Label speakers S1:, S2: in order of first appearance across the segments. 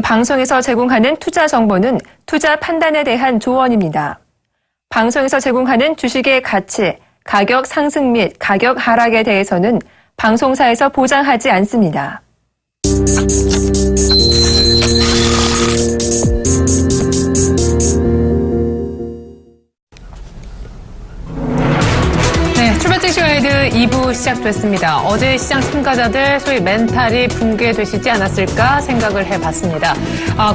S1: 방송에서 제공하는 투자 정보는 투자 판단에 대한 조언입니다. 방송에서 제공하는 주식의 가치, 가격 상승 및 가격 하락에 대해서는 방송사에서 보장하지 않습니다.
S2: 출발증시 가이드 2부 시작됐습니다. 어제 시장 참가자들 소위 멘탈이 붕괴되시지 않았을까 생각을 해봤습니다.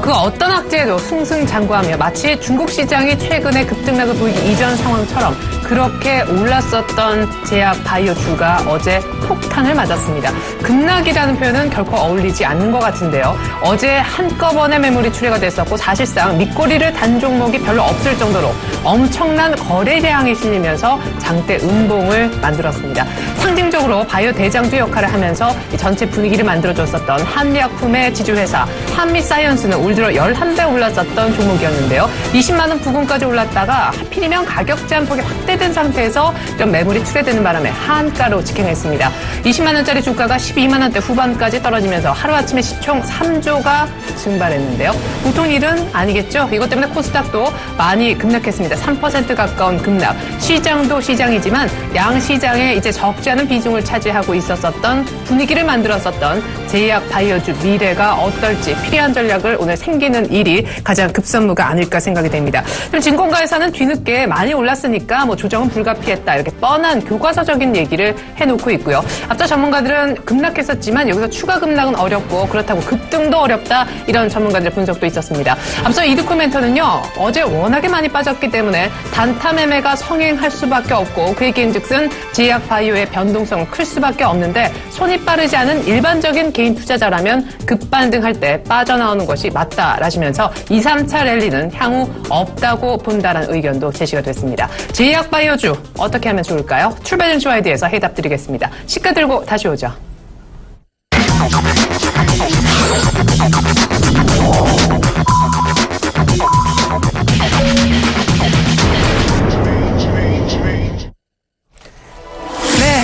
S2: 그 어떤 악재에도 승승장구하며 마치 중국 시장이 최근에 급등락을 보이기 이전 상황처럼 그렇게 올랐었던 제약 바이오주가 어제 폭탄을 맞았습니다. 급락이라는 표현은 결코 어울리지 않는 것 같은데요. 어제 한꺼번에 매물이 출회가 됐었고 사실상 밑꼬리를 단 종목이 별로 없을 정도로 엄청난 거래량이 실리면서 장대 음봉을 만들었습니다. 상징적으로 바이오 대장주 역할을 하면서 전체 분위기를 만들어줬었던 한미약품의 지주회사 한미사이언스는 올 들어 11배 올랐었던 종목이었는데요. 20만 원 부근까지 올랐다가 하필이면 가격 제한폭이 확대된 상태에서 이런 매물이 출회되는 바람에 한가로 직행했습니다. 20만 원짜리 주가가 12만 원대 후반까지 떨어지면서 하루아침에 시총 3조가 증발했는데요. 보통 일은 아니겠죠. 이것 때문에 코스닥도 많이 급락했습니다. 3% 가까운 급락. 시장도 시장이지만 양시장에 이제 적지 않은 비중을 차지하고 있었던 분위기를 만들었었던 제약 바이오주 미래가 어떨지 필요한 전략을 오늘 생기는 일이 가장 급선무가 아닐까 생각이 됩니다. 증권가에서는 뒤늦게 많이 올랐으니까 조정은 불가피했다. 이렇게 뻔한 교과서적인 얘기를 해놓고 있고요. 앞서 전문가들은 급락했었지만 여기서 추가 급락은 어렵고 그렇다고 급등도 어렵다. 이런 전문가들의 분석도 있었습니다. 앞서 이드코멘터는요. 어제 워낙에 많이 빠졌기 때문에 단타 매매가 성행할 수밖에 없고 그 얘기인즉슨 제약 바이오의 변동성은 클 수밖에 없는데 손이 빠르지 않은 일반적인 개인 투자자라면 급반등할 때 빠져나오는 것이 맞다라시면서 2, 3차 랠리는 향후 없다고 본다라는 의견도 제시가 됐습니다. 제약 바이오주 어떻게 하면 좋을까요? 출발증시 와이드에서 해답 드리겠습니다. 시가 들고 다시 오죠. 네,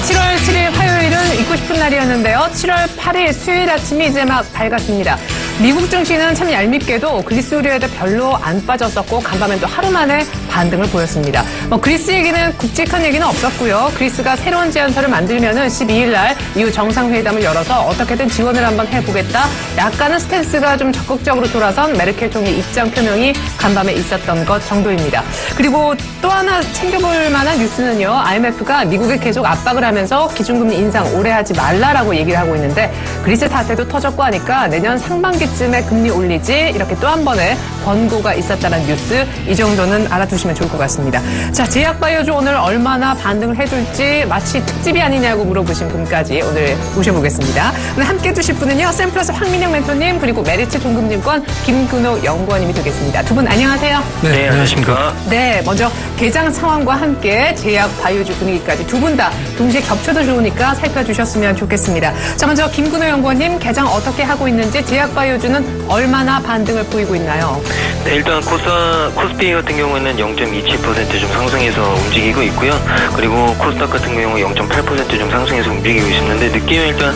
S2: 7월 7일 화요일은 잊고 싶은 날이었는데요. 7월 8일 수요일 아침이 이제 막 밝았습니다. 미국 증시는 참 얄밉게도 그리스 우려에도 별로 안 빠졌었고 간밤엔 또 하루 만에 반등을 보였습니다. 그리스 얘기는 굵직한 얘기는 없었고요. 그리스가 새로운 제안서를 만들면은 12일 날 이후 정상회담을 열어서 어떻게든 지원을 한번 해보겠다. 약간은 스탠스가 좀 적극적으로 돌아선 메르켈 총리 입장 표명이 간밤에 있었던 것 정도입니다. 그리고 또 하나 챙겨볼 만한 뉴스는요. IMF가 미국에 계속 압박을 하면서 기준금리 인상 오래 하지 말라라고 얘기를 하고 있는데 그리스 사태도 터졌고 하니까 내년 상반기쯤에 금리 올리지 이렇게 또 한 번의 권고가 있었다는 뉴스 이 정도는 알아두시면 좋을 것 같습니다. 자, 제약바이오주 오늘 얼마나 반등을 해줄지 마치 특집이 아니냐고 물어보신 분까지 오늘 모셔보겠습니다. 오늘 함께 해주실 분은요. 샘플러스 황민영 멘토님 그리고 메리츠 종금증권 김근호 연구원님이 되겠습니다. 두 분 안녕하세요.
S3: 네, 안녕하십니까.
S2: 네, 먼저 개장 상황과 함께 제약바이오주 분위기까지 두 분 다 동시에 겹쳐도 좋으니까 살펴주셨으면 좋겠습니다. 자, 먼저 김근호 연구원님 개장 어떻게 하고 있는지 제약바이오주는 얼마나 반등을 보이고 있나요?
S3: 네, 일단 코스피 같은 경우에는 0.27% 좀 상승해서 움직이고 있고요. 그리고 코스닥 같은 경우 0.8% 좀 상승해서 움직이고 있는데 느낌은 일단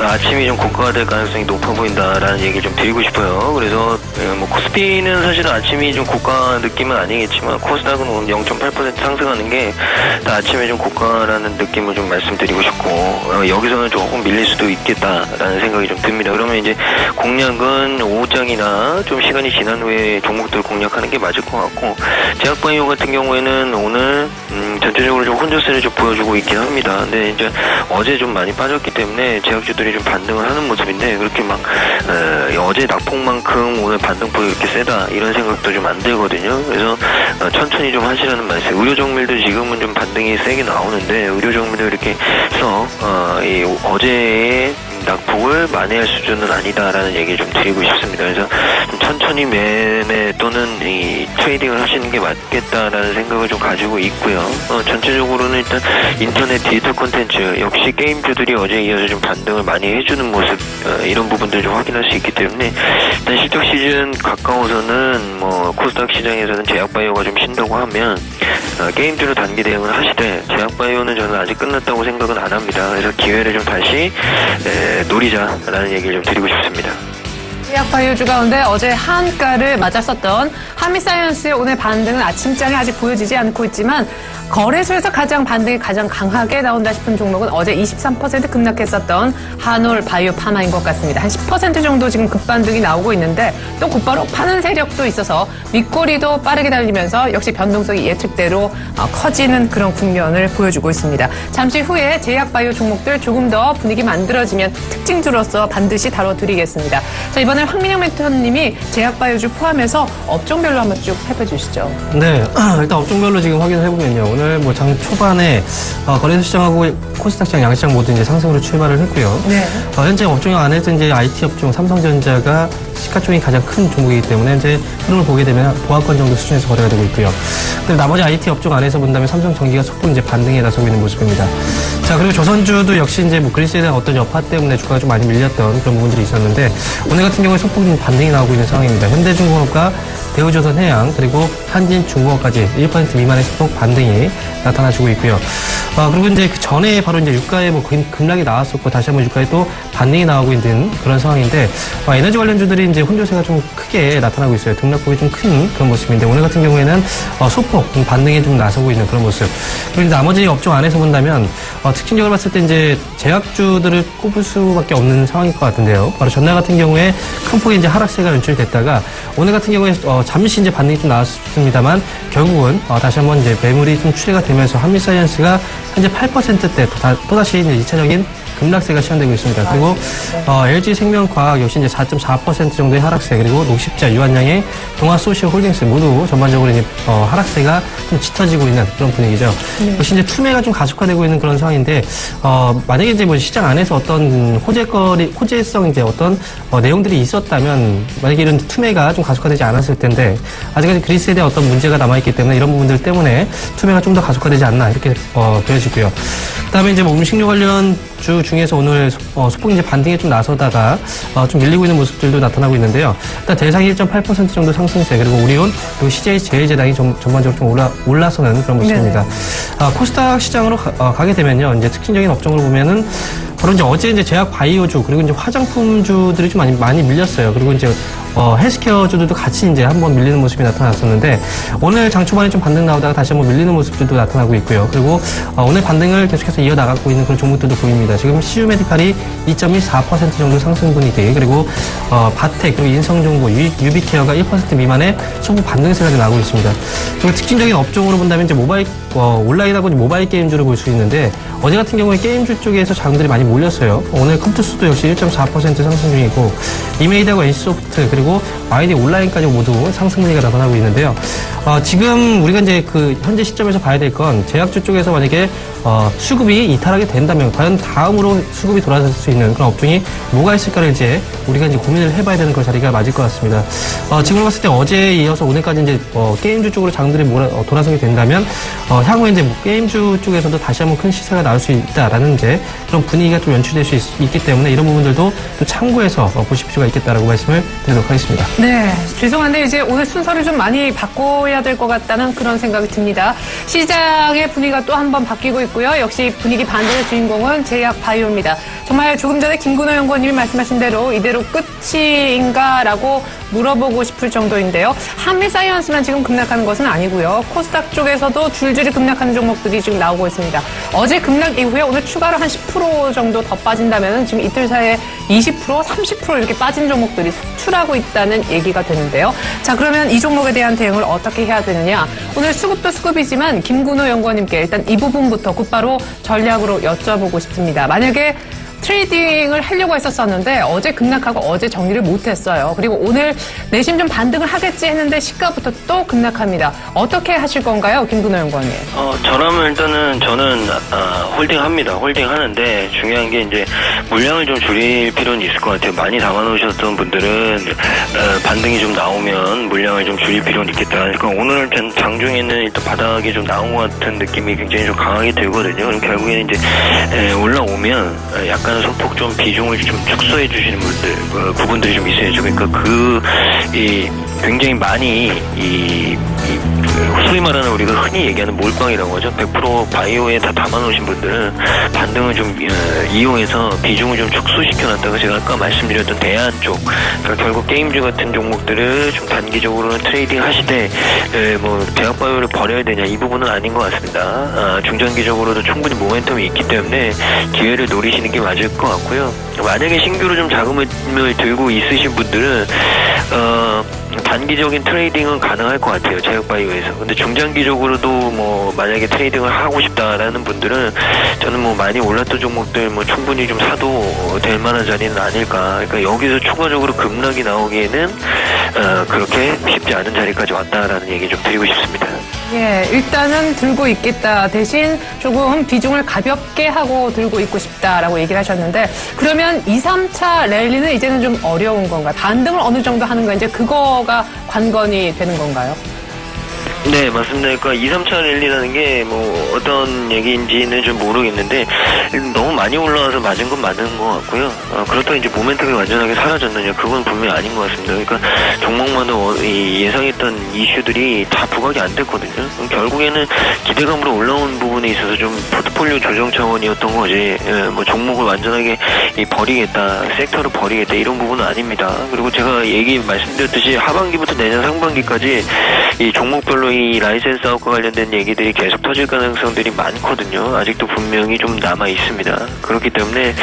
S3: 아침이 좀 고가가 될 가능성이 높아 보인다라는 얘기를 좀 드리고 싶어요. 그래서 코스피는 사실은 아침이 좀 고가 느낌은 아니겠지만 코스닥은 0.8% 상승하는 게 아침에 좀 고가라는 느낌을 좀 말씀드리고 싶고 여기서는 조금 밀릴 수도 있겠다라는 생각이 좀 듭니다. 그러면 이제 공략은 오후장이나 좀 시간이 지난 후에 종목들 공략하는 게 맞을 것 같고 제약바이오 같은 경우에는 오늘 전체적으로 좀 혼조세를 좀 보여주고 있긴 합니다. 근데 이제 어제 좀 많이 빠졌기 때문에 제약주들이 좀 반등을 하는 모습인데 그렇게 막 어제 낙폭만큼 오늘 반등폭이 이렇게 세다 이런 생각도 좀 안 들거든요. 그래서 천천히 좀 하시라는 말씀. 의료 종밀도 지금은 좀 반등이 세게 나오는데 의료 종밀도 이렇게 해서 어제의 낙폭을 만회할 수준은 아니다라는 얘기를 좀 드리고 싶습니다. 그래서 좀 천천히 매매 또는 이 트레이딩을 하시는 게 맞겠다라는 생각을 좀 가지고 있고요. 전체적으로는 일단 인터넷 디지털 콘텐츠 역시 게임주들이 어제에 이어서 좀 반등을 많이 해주는 모습 이런 부분들을 좀 확인할 수 있기 때문에 일단 실적 시즌 가까워서는 코스닥 시장에서는 제약바이오가 좀 쉰다고 하면 게임주로 단기 대응을 하시되 제약바이오는 저는 아직 끝났다고 생각은 안 합니다. 그래서 기회를 좀 다시 노리자라는 얘기를 좀 드리고 싶습니다.
S2: 제약바이오주 가운데 어제 한가를 맞았었던 한미사이언스의 오늘 반등은 아침장에 아직 보여지지 않고 있지만 거래소에서 반등이 가장 강하게 나온다 싶은 종목은 어제 23% 급락했었던 한올바이오파마인 것 같습니다. 한 10% 정도 지금 급반등이 나오고 있는데 또 곧바로 파는 세력도 있어서 윗꼬리도 빠르게 달리면서 역시 변동성이 예측대로 커지는 그런 국면을 보여주고 있습니다. 잠시 후에 제약바이오 종목들 조금 더 분위기 만들어지면 특징주로서 반드시 다뤄드리겠습니다. 자, 이번엔 황민영 멘토님이 제약바이오주 포함해서 업종별로 한번 쭉 살펴주시죠.
S4: 네, 일단 업종별로 지금 확인을 해보면요. 오늘 뭐 장 초반에 거래소 시장하고 코스닥 시장 양시장 모두 이제 상승으로 출발을 했고요.
S2: 네.
S4: 현재 업종 안에서 이제 IT 업종 삼성전자가 시가총이 가장 큰 종목이기 때문에 이제 흐름을 보게 되면 보합권 정도 수준에서 거래가 되고 있고요. 근데 나머지 IT 업종 안에서 본다면 삼성전기가 소폭 이제 반등에 나서고 있는 모습입니다. 자, 그리고 조선주도 역시 이제 뭐 그리스에 대한 어떤 여파 때문에 주가가 좀 많이 밀렸던 그런 부분들이 있었는데 오늘 같은 경우에 소폭 반등이 나오고 있는 상황입니다. 현대중공업과 대우조선해양 그리고 한진중공업까지 1% 미만의 소폭 반등이 나타나주고 있고요. 그리고 이제 그 전에 바로 이제 유가에 뭐 급락이 나왔었고 다시 한번 유가에 또 반등이 나오고 있는 그런 상황인데 에너지 관련주들이 이제 혼조세가 좀 크게 나타나고 있어요. 등락폭이 좀 큰 그런 모습인데 오늘 같은 경우에는 소폭 반등에 좀 나서고 있는 그런 모습. 그리고 이제 나머지 업종 안에서 본다면 특징적으로 봤을 때 이제 제약주들을 꼽을 수밖에 없는 상황일 것 같은데요. 바로 전날 같은 경우에 큰 폭의 이제 하락세가 연출됐다가 오늘 같은 경우에 잠시 이제 반등이 좀 나왔습니다만 결국은 다시 한번 이제 매물이 좀 출회가 되면서 한미사이언스가 현재 8%대 또다시 이제 2차적인 급락세가 시현되고 있습니다. 그리고 LG생명과학 역시 이제 4.4% 정도의 하락세 그리고 녹십자, 유한양의 동아소시오홀딩스 모두 전반적으로 이제 하락세가 좀 짙어지고 있는 그런 분위기죠. 역시 이제 투매가 좀 가속화되고 있는 그런 상황인데 만약에 이제 뭐 시장 안에서 어떤 호재성 이제 어떤 내용들이 있었다면 만약에 이런 투매가 좀 가속화되지 않았을 텐데 아직까지 그리스에 대한 어떤 문제가 남아있기 때문에 이런 부분들 때문에 투매가 좀 더 가속화되지 않나 이렇게 보여지고요. 그다음에 이제 뭐 음식료 관련 주 중에서 오늘 소폭 이제 반등에 좀 나서다가 좀 밀리고 있는 모습들도 나타나고 있는데요. 일단 대상이 1.8% 정도 상승세 그리고 우리온 그리고 CJ 제일제당이 전반적으로 좀 올라서는 그런 모습입니다. 코스닥 시장으로 가게 되면요, 이제 특징적인 업종으로 보면은 바로 이제 어제 이제 제약 바이오주 그리고 이제 화장품주들이 좀 많이 밀렸어요. 그리고 이제 헬스케어주들도 같이 이제 한번 밀리는 모습이 나타났었는데 오늘 장 초반에 좀 반등 나오다가 다시 한번 밀리는 모습들도 나타나고 있고요. 그리고 오늘 반등을 계속해서 이어나가고 있는 그런 종목들도 보입니다. 지금 CU메디칼이 2.14% 정도 상승 분위기 그리고 바텍 그리고 인성정보 유비케어가 1% 미만의 소폭 반등세가 나오고 있습니다. 그리고 특징적인 업종으로 본다면 이제 온라인하고 모바일 게임주를 볼 수 있는데 어제 같은 경우에 게임주 쪽에서 자금들이 많이 몰렸어요. 오늘 컴투스도 역시 1.4% 상승 중이고 이메이드하고 NC소프트 그리고 YD 온라인까지 모두 상승 분위기가 나타나고 있는데요. 지금 우리가 이제 그 현재 시점에서 봐야 될 건 제약주 쪽에서 만약에 수급이 이탈하게 된다면 과연 다음으로 수급이 돌아설 수 있는 그런 업종이 뭐가 있을까를 이제 우리가 이제 고민을 해봐야 되는 그런 자리가 맞을 것 같습니다. 지금으로 봤을 때 어제에 이어서 오늘까지 이제 게임주 쪽으로 자금들이 돌아서게 된다면 향후에 이제 게임주 쪽에서도 다시 한번 큰 시세가 나올 수 있다라는 이제 그런 분위기가 좀 연출될 수 있기 때문에 이런 부분들도 또 참고해서 보실 필요가 있겠다라고 말씀을 드리도록 하겠습니다.
S2: 네, 죄송한데 이제 오늘 순서를 좀 많이 바꿔야 될 것 같다는 그런 생각이 듭니다. 시장의 분위기가 또 한 번 바뀌고 있고요. 역시 분위기 반전의 주인공은 제약바이오입니다. 정말 조금 전에 김근호 연구원님이 말씀하신 대로 이대로 끝인가라고 물어보고 싶을 정도인데요. 한미사이언스만 지금 급락하는 것은 아니고요. 코스닥 쪽에서도 줄줄이 급락하는 종목들이 지금 나오고 있습니다. 어제 급락 이후에 오늘 추가로 한 10% 정도 더 빠진다면 지금 이틀 사이에 20%, 30% 이렇게 빠진 종목들이 속출하고 있다는 얘기가 되는데요. 자, 그러면 이 종목에 대한 대응을 어떻게 해야 되느냐. 오늘 수급도 수급이지만 김근호 연구원님께 일단 이 부분부터 곧바로 전략으로 여쭤보고 싶습니다. 만약에 트레이딩을 하려고 했었는데 어제 급락하고 어제 정리를 못했어요. 그리고 오늘 내심 좀 반등을 하겠지 했는데 시가부터 또 급락합니다. 어떻게 하실 건가요, 김근호 연구원님?
S3: 저라면 일단은 저는 홀딩합니다. 홀딩하는데 중요한 게 이제 물량을 좀 줄일 필요는 있을 것 같아요. 많이 담아놓으셨던 분들은 반등이 좀 나오면 물량을 좀 줄일 필요는 있겠다. 그러니까 오늘 장중에는 일단 바닥이 좀 나온 것 같은 느낌이 굉장히 좀 강하게 들거든요. 그럼 결국에는 이제 올라오면 약간 약간 소폭 좀 비중을 좀 축소해 주시는 분들, 부분들이 좀 있어야죠. 그러니까 굉장히 많이 소위 말하는 우리가 흔히 얘기하는 몰빵이라고 하죠. 100% 바이오에 다 담아놓으신 분들은 반등을 좀 이용해서 비중을 좀 축소시켜놨다가 제가 아까 말씀드렸던 대안 쪽, 그러니까 결국 게임주 같은 종목들을 좀 단기적으로는 트레이딩 하시되 대학 바이오를 버려야 되냐, 이 부분은 아닌 것 같습니다. 중장기적으로도 충분히 모멘텀이 있기 때문에 기회를 노리시는 게 맞을 것 같고요. 만약에 신규로 좀 자금을 들고 있으신 분들은 단기적인 트레이딩은 가능할 것 같아요. 제약바이오에서. 근데 중장기적으로도 만약에 트레이딩을 하고 싶다라는 분들은 저는 많이 올랐던 종목들 충분히 좀 사도 될 만한 자리는 아닐까. 그러니까 여기서 추가적으로 급락이 나오기에는 그렇게 쉽지 않은 자리까지 왔다라는 얘기 좀 드리고 싶습니다.
S2: 예, 일단은 들고 있겠다. 대신 조금 비중을 가볍게 하고 들고 있고 싶다라고 얘기를 하셨는데, 그러면 2, 3차 랠리는 이제는 좀 어려운 건가요? 반등을 어느 정도 하는 거, 이제 그거가 관건이 되는 건가요?
S3: 네, 맞습니다. 그러니까 2, 3차 랠리라는 게 어떤 얘기인지는 좀 모르겠는데 너무 많이 올라와서 맞은 건 맞는 것 같고요. 그렇다고 이제 모멘텀이 완전하게 사라졌느냐, 그건 분명히 아닌 것 같습니다. 그러니까 종목마다 예상했던 이슈들이 다 부각이 안 됐거든요. 결국에는 기대감으로 올라온 부분에 있어서 좀 포트폴리오 조정 차원이었던 거지, 종목을 완전하게 버리겠다, 섹터를 버리겠다, 이런 부분은 아닙니다. 그리고 제가 말씀드렸듯이 하반기부터 내년 상반기까지 이 종목별로 이 라이센스 사업과 관련된 얘기들이 계속 터질 가능성들이 많거든요. 아직도 분명히 좀 남아 있습니다. 그렇기 때문에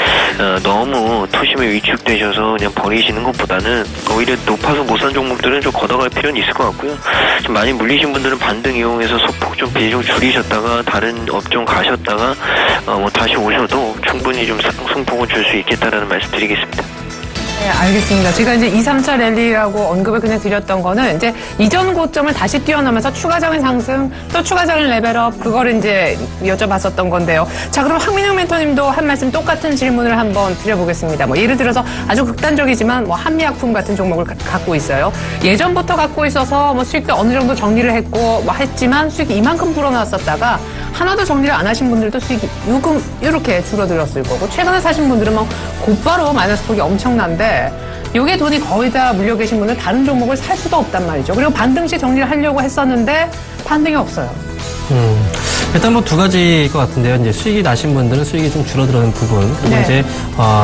S3: 너무 투심에 위축되셔서 그냥 버리시는 것보다는 오히려 높아서 못 산 종목들은 좀 걷어갈 필요는 있을 것 같고요. 좀 많이 물리신 분들은 반등 이용해서 소폭 좀 비중 줄이셨다가 다른 업종 가셨다가 다시 오셔도 충분히 좀 상승폭을 줄 수 있겠다라는 말씀 드리겠습니다.
S2: 네, 알겠습니다. 제가 이제 2, 3차 랠리라고 언급을 그냥 드렸던 거는 이제 이전 고점을 다시 뛰어넘어서 추가적인 상승, 또 추가적인 레벨업, 그거를 이제 여쭤봤었던 건데요. 자, 그럼 황민영 멘토님도 한 말씀 똑같은 질문을 한번 드려보겠습니다. 예를 들어서 아주 극단적이지만 한미약품 같은 종목을 갖고 있어요. 예전부터 갖고 있어서 수익도 어느 정도 정리를 했고 했지만 수익이 이만큼 불어났었다가 하나도 정리를 안 하신 분들도 수익이 요금 이렇게 줄어들었을 거고, 최근에 사신 분들은 곧바로 마이너스 폭이 엄청난데, 요게 돈이 거의 다 물려 계신 분은 다른 종목을 살 수도 없단 말이죠. 그리고 반등 시 정리를 하려고 했었는데 반등이 없어요.
S4: 일단 두 가지일 것 같은데요. 이제 수익이 나신 분들은 수익이 좀 줄어드는 부분, 그리고
S2: 네.
S4: 이제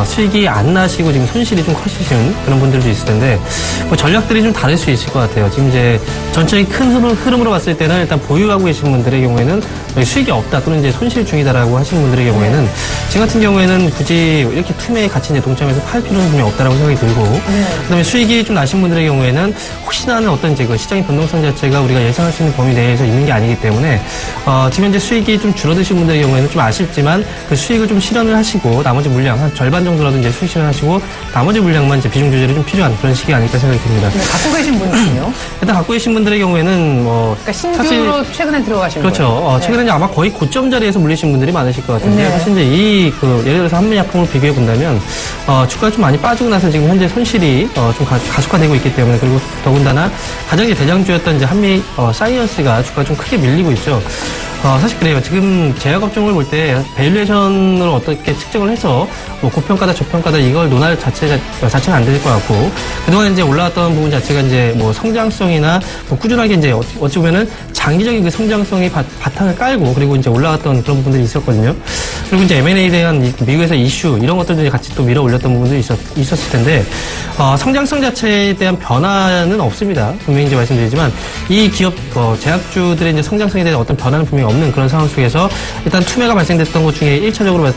S4: 수익이 안 나시고 지금 손실이 좀 커지신 그런 분들도 있을 텐데, 전략들이 좀 다를 수 있을 것 같아요. 지금 이제 전체적인 큰 흐름으로 봤을 때는 일단 보유하고 계신 분들의 경우에는 수익이 없다 또는 이제 손실 중이다라고 하시는 분들의 경우에는 지금 같은 경우에는 굳이 이렇게 투매에 같이 이제 동참해서 팔 필요는 분명 없다라고 생각이 들고, 그다음에 수익이 좀 나신 분들의 경우에는 혹시나 하는 어떤 이제 그 시장의 변동성 자체가 우리가 예상할 수 있는 범위 내에서 있는 게 아니기 때문에 지금 현재 수익이 좀 줄어드신 분들의 경우에는 좀 아쉽지만 그 수익을 좀 실현을 하시고 나머지 물량 한 절반 정도라도 이제 수익 실현하시고 나머지 물량만 이제 비중 조절이 좀 필요한 그런 시기 아닐까 생각이 듭니다.
S2: 네, 갖고 계신 분들은요?
S4: 일단 갖고 계신 분들의 경우에는
S2: 그러니까 신규로
S4: 사실
S2: 최근에 들어가신
S4: 그렇죠.
S2: 거예요.
S4: 최근에 이제 아마 거의 고점 자리에서 물리신 분들이 많으실 것 같은데,
S2: 네.
S4: 사실 이제 예를 들어서 한미약품을 비교해 본다면 주가가 좀 많이 빠지고 나서 지금 현재 손실이 좀 가속화되고 있기 때문에, 그리고 더군다나 가장 이제 대장주였던 이제 한미 사이언스가 주가가 좀 크게 밀리고 있죠. 사실 그래요. 지금 제약업종을 볼 때 밸류에이션을 어떻게 측정을 해서 고평가다 저평가다 이걸 논할 자체는 안 될 것 같고, 그동안 이제 올라왔던 부분 자체가 이제 성장성이나 꾸준하게 이제 어찌 보면은 장기적인 그 성장성이 바탕을 깔고 그리고 이제 올라왔던 그런 부분들이 있었거든요. 그리고 이제 M&A에 대한 미국에서 이슈 이런 것들도 같이 또 밀어 올렸던 부분들이 있었을 텐데, 성장성 자체에 대한 변화는 없습니다. 분명히 이제 말씀드리지만 이 기업 제약주들의 이제 성장성에 대한 어떤 변화는 분명히 없는 그런 상황 속에서 일단 투매가 발생됐던 것 중에 1차적으로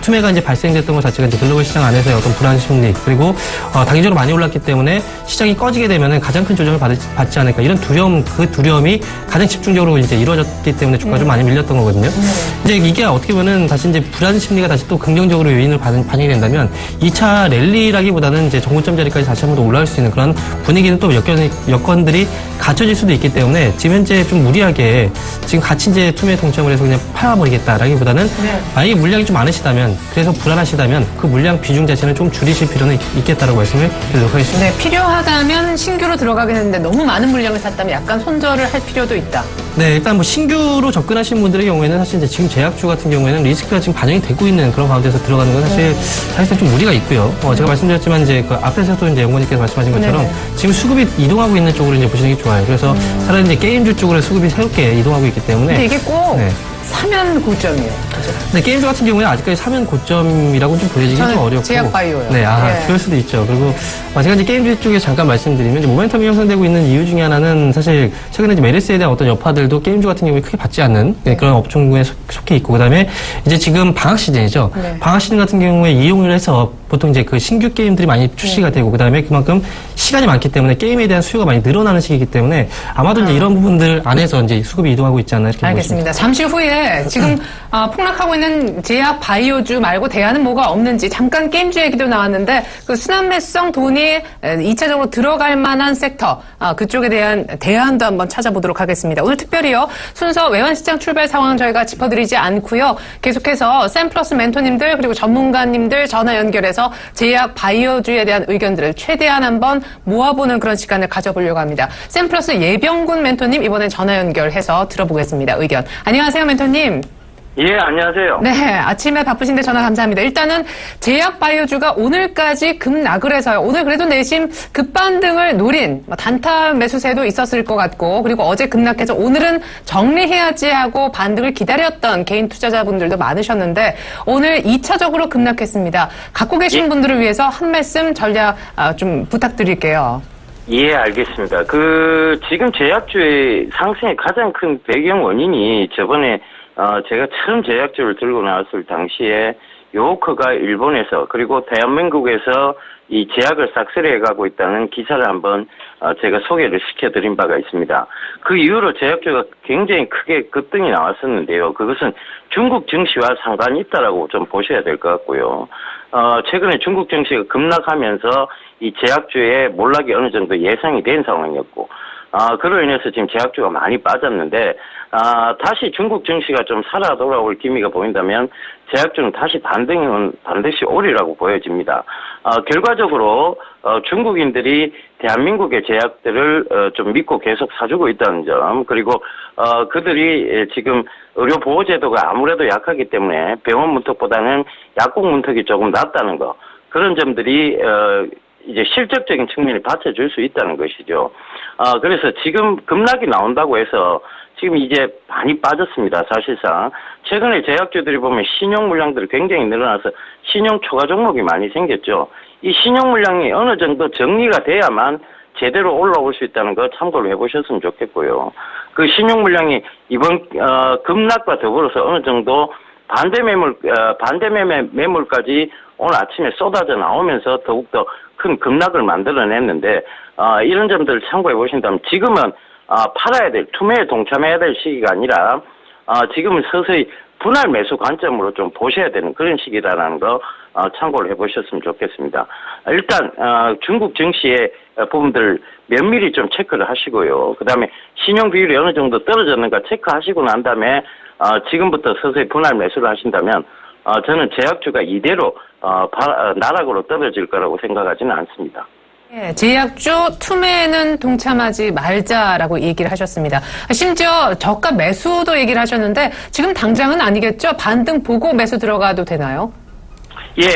S4: 투매가 이제 발생됐던 것 자체가 이제 글로벌 시장 안에서의 어떤 불안 심리, 그리고 단기적으로 많이 올랐기 때문에 시장이 꺼지게 되면은 가장 큰 조정을 받지 않을까, 이런 그 두려움이 가장 집중적으로 이제 이루어졌기 때문에 주가가 좀 많이 밀렸던 거거든요. 이제 이게 어떻게 보면 다시 이제 불안 심리가 다시 또 긍정적으로 요인을 반영이 된다면 2차 랠리라기보다는 이제 정고점 자리까지 다시 한번 더 올라올 수 있는 그런 분위기는 또 여건들이 갖춰질 수도 있기 때문에 지금 현재 좀 무리하게 지금 같이 이제 투매에 동참을 해서 그냥 팔아버리겠다라기보다는 만약에 물량이 좀 많으시다면, 그래서 불안하시다면 그 물량 비중 자체는 좀 줄이실 필요는 있겠다라고 말씀을 드리도록 하겠습니다.
S2: 네, 필요하다면 신규로 들어가긴 했는데 너무 많은 물량을 샀다면 약간 손절을 할 필요도 있다.
S4: 네, 일단 뭐 신규로 접근하신 분들의 경우에는 사실 이제 지금 제약주 같은 경우에는 리스크가 지금 반영이 되고 있는 그런 가운데서 들어가는 건 사실상 좀 무리가 있고요. 제가 말씀드렸지만 이제 그 앞에서도 이제 연구원님께서 말씀하신 것처럼 지금 수급이 이동하고 있는 쪽으로 이제 보시는 게 좋아요. 그래서 차라리 이제 게임주 쪽으로 수급이 새롭게 이동하고 있기 때문에.
S2: 근데 이게 꼭
S4: 네.
S2: 사면 고점이에요. 그죠?
S4: 네, 게임주 같은 경우에 아직까지 사면 고점이라고 좀 보여지기가 좀 어렵고.
S2: 제약 바이오요.
S4: 네,
S2: 예.
S4: 그럴 수도 있죠. 그리고 제가 이제 게임주 쪽에 잠깐 말씀드리면 이제 모멘텀이 형성되고 있는 이유 중에 하나는 사실 최근에 이제 메르스에 대한 어떤 여파들도 게임주 같은 경우에 크게 받지 않는 그런 업종군에 속해 있고, 그다음에 이제 지금 방학 시즌이죠.
S2: 네.
S4: 방학 시즌 같은 경우에 이용을 해서 보통 이제 그 신규 게임들이 많이 출시가 되고, 그다음에 그만큼 시간이 많기 때문에 게임에 대한 수요가 많이 늘어나는 시기이기 때문에 아마도 이제 이런 부분들 안에서 이제 수급이 이동하고 있지 않나 이렇게
S2: 알겠습니다. 잠시 후에 지금 폭락하고 있는 제약 바이오주 말고 대안은 뭐가 없는지 잠깐 게임주 얘기도 나왔는데 그 순환매수성 돈이 2차적으로 들어갈 만한 섹터 그쪽에 대한 대안도 한번 찾아보도록 하겠습니다. 오늘 특별히요 순서 외환시장 출발 상황 저희가 짚어드리지 않고요. 계속해서 샘플러스 멘토님들 그리고 전문가님들 전화 연결해서 제약 바이오주에 대한 의견들을 최대한 한번 모아보는 그런 시간을 가져보려고 합니다. 샘플러스 예병군 멘토님 이번에 전화 연결해서 들어보겠습니다. 의견. 안녕하세요 멘토님.
S3: 예, 안녕하세요.
S2: 네, 아침에 바쁘신데 전화 감사합니다. 일단은 제약 바이오주가 오늘까지 급락을 해서요. 오늘 그래도 내심 급반등을 노린 단타 매수세도 있었을 것 같고, 그리고 어제 급락해서 오늘은 정리해야지 하고 반등을 기다렸던 개인 투자자분들도 많으셨는데 오늘 2차적으로 급락했습니다. 갖고 계신 분들을 위해서 한 말씀 전략 좀 부탁드릴게요.
S5: 예, 알겠습니다. 지금 제약주의 상승의 가장 큰 배경 원인이 저번에 제가 처음 제약주를 들고 나왔을 당시에 요커가 일본에서 그리고 대한민국에서 이 제약을 싹쓸이해가고 있다는 기사를 한번 제가 소개를 시켜드린 바가 있습니다. 그 이후로 제약주가 굉장히 크게 급등이 나왔었는데요. 그것은 중국 증시와 상관이 있다라고 좀 보셔야 될 것 같고요. 최근에 중국 증시가 급락하면서 이 제약주의 몰락이 어느 정도 예상이 된 상황이었고, 그로 인해서 지금 제약주가 많이 빠졌는데, 다시 중국 증시가 좀 살아 돌아올 기미가 보인다면, 제약주는 다시 반등은 반드시 오리라고 보여집니다. 결과적으로, 중국인들이 대한민국의 제약들을 좀 믿고 계속 사주고 있다는 점, 그리고, 그들이 지금 의료보호제도가 아무래도 약하기 때문에 병원 문턱보다는 약국 문턱이 조금 낮다는 거, 그런 점들이, 이제 실적적인 측면이 받쳐줄 수 있다는 것이죠. 그래서 지금 급락이 나온다고 해서 지금 이제 많이 빠졌습니다. 사실상 최근에 제약주들이 보면 신용 물량들이 굉장히 늘어나서 신용 초과 종목이 많이 생겼죠. 이 신용 물량이 어느 정도 정리가 돼야만 제대로 올라올 수 있다는 거 참고를 해보셨으면 좋겠고요. 그 신용 물량이 이번 급락과 더불어서 어느 정도 반대 매물까지 오늘 아침에 쏟아져 나오면서 더욱더 큰 급락을 만들어냈는데, 이런 점들을 참고해 보신다면 지금은 팔아야 될, 투매에 동참해야 될 시기가 아니라 지금은 서서히 분할 매수 관점으로 좀 보셔야 되는 그런 시기다라는 거 참고를 해보셨으면 좋겠습니다. 일단 중국 증시의 부분들 면밀히 좀 체크를 하시고요. 그 다음에 신용 비율이 어느 정도 떨어졌는가 체크하시고 난 다음에 지금부터 서서히 분할 매수를 하신다면 저는 제약주가 이대로 나락으로 떨어질 거라고 생각하지는 않습니다.
S2: 예, 제약주 투매에는 동참하지 말자라고 얘기를 하셨습니다. 심지어 저가 매수도 얘기를 하셨는데 지금 당장은 아니겠죠? 반등 보고 매수 들어가도 되나요?
S5: 예,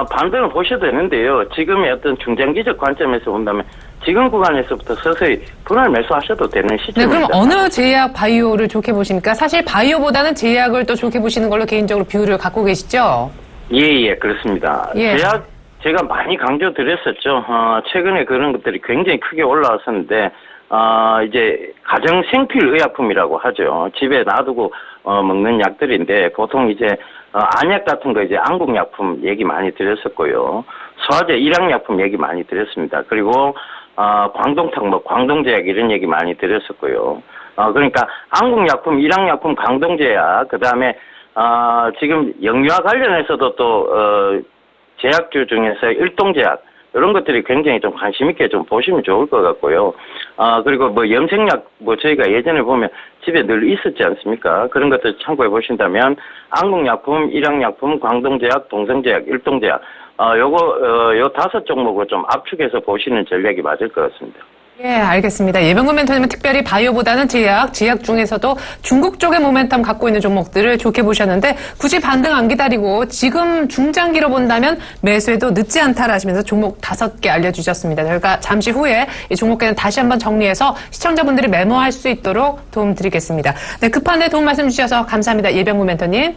S5: 반등을 보셔도 되는데요. 지금의 어떤 중장기적 관점에서 본다면 지금 구간에서부터 서서히 분할 매수하셔도 되는 시점입니다.
S2: 네, 그럼 어느 제약 바이오를 좋게 보십니까? 사실 바이오보다는 제약을 또 좋게 보시는 걸로 개인적으로 비율을 갖고 계시죠?
S5: 예, 그렇습니다.
S2: 예.
S5: 제약 제가 많이 강조드렸었죠. 최근에 그런 것들이 굉장히 크게 올라왔었는데, 이제 가정 생필 의약품이라고 하죠. 집에 놔두고 먹는 약들인데 보통 이제 안약 같은 거 이제 안국약품 얘기 많이 드렸었고요. 소화제 일양약품 얘기 많이 드렸습니다. 그리고 광동탕 뭐 광동제약 이런 얘기 많이 드렸었고요. 그러니까 안국약품, 일양약품, 광동제약 그다음에 지금 영유아 관련해서도 또 제약주 중에서 일동제약 이런 것들이 굉장히 좀 관심 있게 좀 보시면 좋을 것 같고요. 그리고 뭐 염색약 뭐 저희가 예전에 보면 집에 늘 있었지 않습니까? 그런 것들 참고해 보신다면 안국약품, 일양약품, 광동제약, 동성제약, 일동제약 요 5 종목으로 좀 압축해서 보시는 전략이 맞을 것 같습니다.
S2: 예, 알겠습니다. 예병군 멘토님은 특별히 바이오보다는 제약 중에서도 중국 쪽의 모멘텀 갖고 있는 종목들을 좋게 보셨는데 굳이 반등 안 기다리고 지금 중장기로 본다면 매수해도 늦지 않다라 하시면서 종목 5개 알려주셨습니다. 저희가 잠시 후에 이 종목에는 다시 한번 정리해서 시청자분들이 메모할 수 있도록 도움드리겠습니다. 네, 급한데 도움 말씀 주셔서 감사합니다. 예병군 멘토님.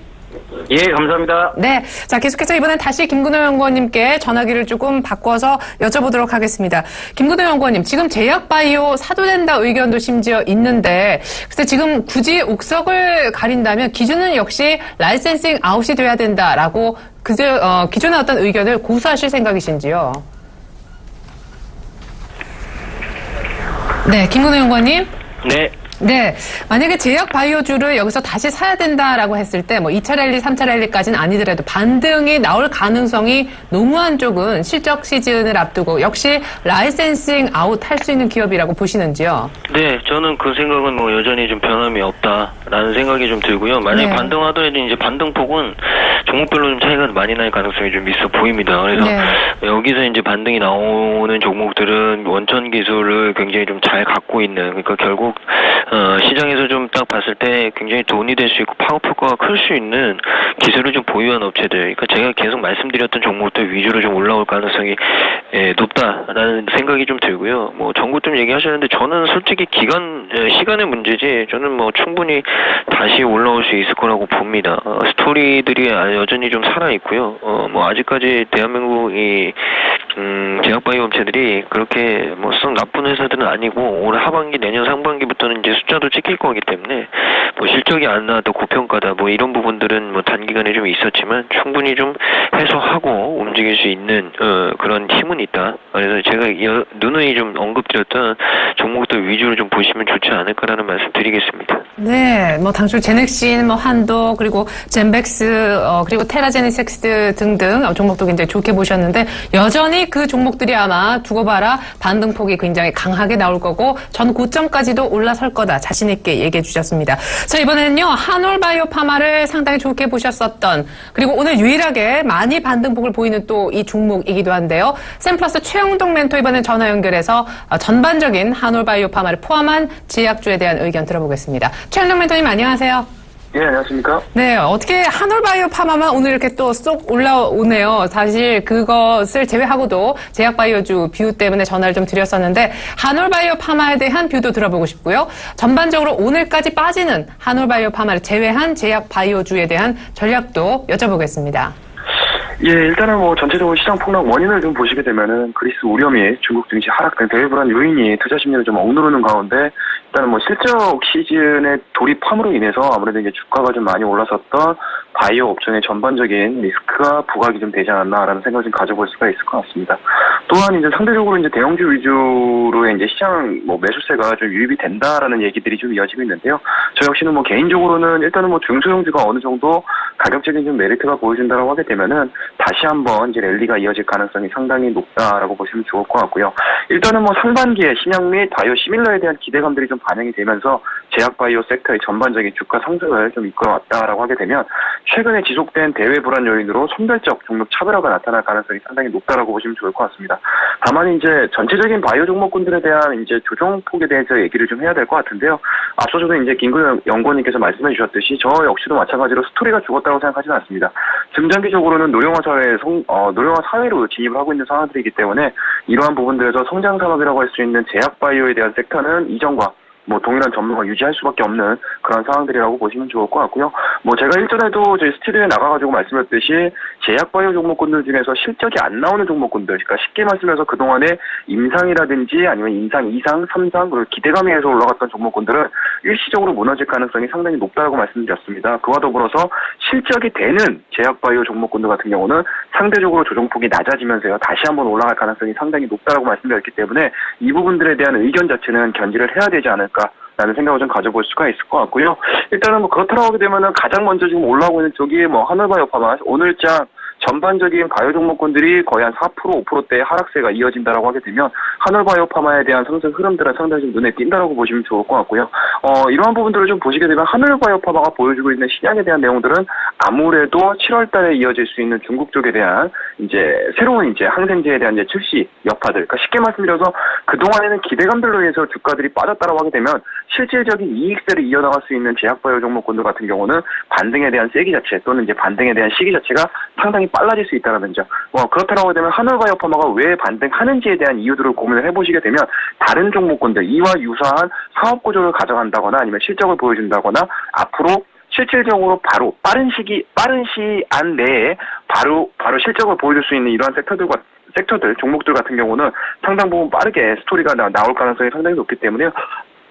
S5: 예, 감사합니다.
S2: 네. 자, 계속해서 이번엔 다시 김근호 연구원님께 전화기를 조금 바꿔서 여쭤보도록 하겠습니다. 김근호 연구원님, 지금 제약바이오 사도 된다 의견도 심지어 있는데, 글쎄 지금 굳이 옥석을 가린다면 기준은 역시 라이센싱 아웃이 돼야 된다라고 기존의 어떤 의견을 고수하실 생각이신지요? 네, 김근호 연구원님.
S3: 네.
S2: 네. 만약에 제약 바이오주를 여기서 다시 사야 된다라고 했을 때, 2차 랠리, 3차 랠리까지는 아니더라도 반등이 나올 가능성이 농후한 쪽은 실적 시즌을 앞두고 역시 라이센싱 아웃 할 수 있는 기업이라고 보시는지요?
S3: 네, 저는 그 생각은 여전히 좀 변함이 없다라는 생각이 좀 들고요. 만약에
S2: 네.
S3: 반등하더라도 이제 반등폭은 종목별로 좀 차이가 많이 날 가능성이 좀 있어 보입니다. 그래서
S2: 네.
S3: 여기서 이제 반등이 나오는 종목들은 원천 기술을 굉장히 좀 잘 갖고 있는, 그러니까 결국 시장에서 좀 딱 봤을 때 굉장히 돈이 될 수 있고 파급 효과가 클 수 있는 기술을 좀 보유한 업체들, 그러니까 제가 계속 말씀드렸던 종목들 위주로 좀 올라올 가능성이 높다라는 생각이 좀 들고요. 전고 좀 얘기하셨는데 저는 솔직히 시간의 문제지 저는 충분히 다시 올라올 수 있을 거라고 봅니다. 스토리들이 여전히 좀 살아 있고요. 아직까지 대한민국 제약바이오 업체들이 그렇게 썩 나쁜 회사들은 아니고 올 하반기 내년 상반기부터는 이제 숫자도 찍힐 거기 때문에 실적이 안 나와도 고평가다 이런 부분들은 단기간에 좀 있었지만 충분히 좀 해소하고 움직일 수 있는 그런 힘은 있다. 그래서 제가 누누이 좀 언급드렸던 종목들 위주로 좀 보시면 좋지 않을까라는 말씀 드리겠습니다.
S2: 네, 당초 제넥신, 한도, 그리고 젠백스, 그리고 테라제니섹스 등등 종목도 굉장히 좋게 보셨는데 여전히 그 종목들이 아마 두고 봐라 반등폭이 굉장히 강하게 나올 거고 전 고점까지도 올라설 거다 자신 있게 얘기해 주셨습니다. 자, 이번에는요 한올바이오파마를 상당히 좋게 보셨었던 그리고 오늘 유일하게 많이 반등폭을 보이는 또 이 종목이기도 한데요. 샘플러스 최영동 멘토 이번에 전화 연결해서 전반적인 한올바이오파마를 포함한 제약주에 대한 의견 들어보겠습니다. 최영동 멘토님 안녕하세요.
S6: 예, 안녕하십니까?
S2: 네, 어떻게 한올바이오파마만 오늘 이렇게 또 쏙 올라오네요. 사실 그것을 제외하고도 제약바이오주 뷰 때문에 전화를 좀 드렸었는데 한올바이오파마에 대한 뷰도 들어보고 싶고요. 전반적으로 오늘까지 빠지는 한올바이오파마를 제외한 제약바이오주에 대한 전략도 여쭤보겠습니다.
S6: 예, 일단은 전체적으로 시장 폭락 원인을 좀 보시게 되면은 그리스 우려 및 중국 증시 하락 등 대외 불안 요인이 투자 심리를 좀 억누르는 가운데 일단은 실적 시즌의 돌입함으로 인해서 아무래도 이제 주가가 좀 많이 올라섰던 바이오 업종의 전반적인 리스크가 부각이 좀 되지 않았나라는 생각을 좀 가져볼 수가 있을 것 같습니다. 또한 이제 상대적으로 이제 대형주 위주로의 이제 시장 매수세가 좀 유입이 된다라는 얘기들이 좀 이어지고 있는데요. 저 역시는 개인적으로는 일단은 중소형주가 어느 정도 가격적인 좀 메리트가 보여준다라고 하게 되면은 다시 한번 이제 랠리가 이어질 가능성이 상당히 높다라고 보시면 좋을 것 같고요. 일단은 상반기에 신약 및 바이오 시밀러에 대한 기대감들이 좀 반영이 되면서 제약 바이오 섹터의 전반적인 주가 상승을 좀 이끌어왔다라고 하게 되면 최근에 지속된 대외 불안 요인으로 선별적 종목 차별화가 나타날 가능성이 상당히 높다라고 보시면 좋을 것 같습니다. 다만 이제 전체적인 바이오 종목군들에 대한 이제 조정폭에 대해서 얘기를 좀 해야 될 것 같은데요. 앞서서도 이제 김근호 연구원님께서 말씀해 주셨듯이 저 역시도 마찬가지로 스토리가 죽었다고 생각하지는 않습니다. 중장기적으로는 노령화 사회로 진입을 하고 있는 상황들이기 때문에 이러한 부분들에서 성장 산업이라고 할 수 있는 제약 바이오에 대한 섹터는 이전과 동일한 전망을 유지할 수밖에 없는 그런 상황들이라고 보시면 좋을 것 같고요. 제가 일전에도 저희 스튜디오에 나가가지고 말씀드렸듯이 제약바이오 종목군들 중에서 실적이 안 나오는 종목군들, 그러니까 쉽게 말씀해서 그동안에 임상이라든지 아니면 임상 2상, 3상, 그리고 기대감에서 올라갔던 종목군들은 일시적으로 무너질 가능성이 상당히 높다고 말씀드렸습니다. 그와 더불어서 실적이 되는 제약바이오 종목군들 같은 경우는 상대적으로 조정폭이 낮아지면서요. 다시 한번 올라갈 가능성이 상당히 높다고 말씀드렸기 때문에 이 부분들에 대한 의견 자체는 견지를 해야 되지 않을까 라는 생각을 좀 가져볼 수가 있을 것 같고요. 일단은 그렇다고 하게 되면은 가장 먼저 지금 올라오고 있는 쪽이 한올바이오파마 오늘장 전반적인 바이오 종목군들이 거의 한 4%, 5%대의 하락세가 이어진다라고 하게 되면 하늘바이오파마에 대한 상승 흐름들은 상당히 좀 눈에 띈다라고 보시면 좋을 것 같고요. 이러한 부분들을 좀 보시게 되면 하늘바이오파마가 보여주고 있는 시장에 대한 내용들은 아무래도 7월 달에 이어질 수 있는 중국 쪽에 대한 새로운 항생제에 대한 출시 여파들. 그러니까 쉽게 말씀드려서 그동안에는 기대감들로 인해서 주가들이 빠졌다라고 하게 되면 실질적인 이익세를 이어나갈 수 있는 제약바이오 종목군들 같은 경우는 반등에 대한 세기 자체 또는 반등에 대한 시기 자체가 상당히 빨라질 수 있다는 점. 그렇다라고 하게 되면 하늘바이오파마가 왜 반등하는지에 대한 이유들을 고민을 해보시게 되면 다른 종목군들 이와 유사한 사업 구조를 가져간다거나 아니면 실적을 보여준다거나 앞으로 실질적으로 바로 빠른 시안 내에 바로 실적을 보여줄 수 있는 이러한 섹터들, 종목들 같은 경우는 상당 부분 빠르게 스토리가 나올 가능성이 상당히 높기 때문에요.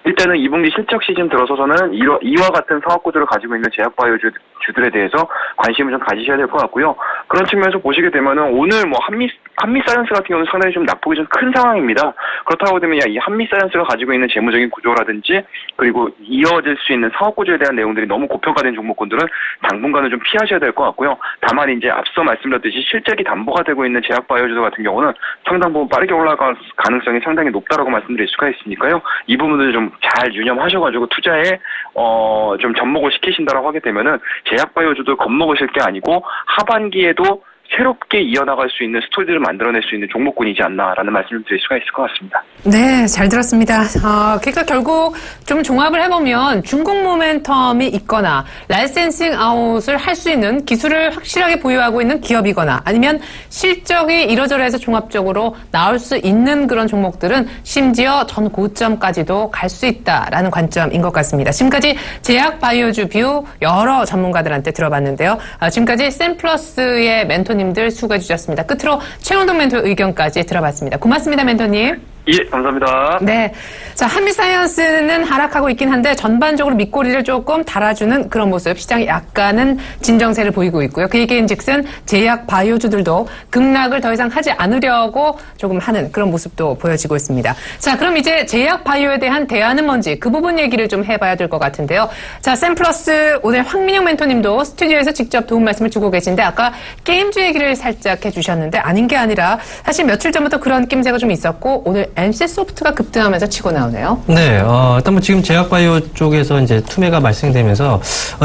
S6: 일단은 2분기 실적 시즌 들어서서는 이와 같은 사업 구조를 가지고 있는 제약바이오주들에 대해서 관심을 좀 가지셔야 될 것 같고요. 그런 측면에서 보시게 되면은 오늘 한미사이언스 같은 경우는 상당히 좀 낙폭이 좀 큰 상황입니다. 그렇다고 되면 이 한미사이언스가 가지고 있는 재무적인 구조라든지 그리고 이어질 수 있는 사업 구조에 대한 내용들이 너무 고평가된 종목군들은 당분간은 좀 피하셔야 될 것 같고요. 다만 앞서 말씀드렸듯이 실적이 담보가 되고 있는 제약바이오주들 같은 경우는 상당 부분 빠르게 올라갈 가능성이 상당히 높다라고 말씀드릴 수가 있으니까요. 이 부분을 좀 잘 유념하셔가지고 투자에 좀 접목을 시키신다라고 하게 되면은 제약바이오주도 겁먹으실 게 아니고 하반기에도 새롭게 이어나갈 수 있는 스토리들을 만들어낼 수 있는 종목군이지 않나라는 말씀을 드릴 수가 있을 것 같습니다.
S2: 네, 잘 들었습니다. 그러니까 결국 좀 종합을 해보면 중국 모멘텀이 있거나 라이센싱 아웃을 할 수 있는 기술을 확실하게 보유하고 있는 기업이거나 아니면 실적이 이러저러해서 종합적으로 나올 수 있는 그런 종목들은 심지어 전 고점까지도 갈 수 있다라는 관점인 것 같습니다. 지금까지 제약 바이오주 뷰 여러 전문가들한테 들어봤는데요. 지금까지 샘플러스의 멘토님 님들 수고해 주셨습니다. 끝으로 최원동 멘토 의견까지 들어봤습니다. 고맙습니다, 멘토님.
S6: 예, 감사합니다.
S2: 네. 자, 한미사이언스는 하락하고 있긴 한데 전반적으로 밑꼬리를 조금 달아주는 그런 모습. 시장이 약간은 진정세를 보이고 있고요. 그 얘기인즉슨 제약 바이오주들도 급락을 더 이상 하지 않으려고 조금 하는 그런 모습도 보여지고 있습니다. 자, 그럼 이제 제약 바이오에 대한 대안은 뭔지 그 부분 얘기를 좀 해봐야 될 것 같은데요. 자, 샘플러스 오늘 황민영 멘토님도 스튜디오에서 직접 도움 말씀을 주고 계신데 아까 게임주 얘기를 살짝 해주셨는데 아닌 게 아니라 사실 며칠 전부터 그런 낌새가 좀 있었고 오늘 NC소프트가 급등하면서 치고 나오네요.
S4: 네, 일단 지금 제약바이오 쪽에서 투매가 발생되면서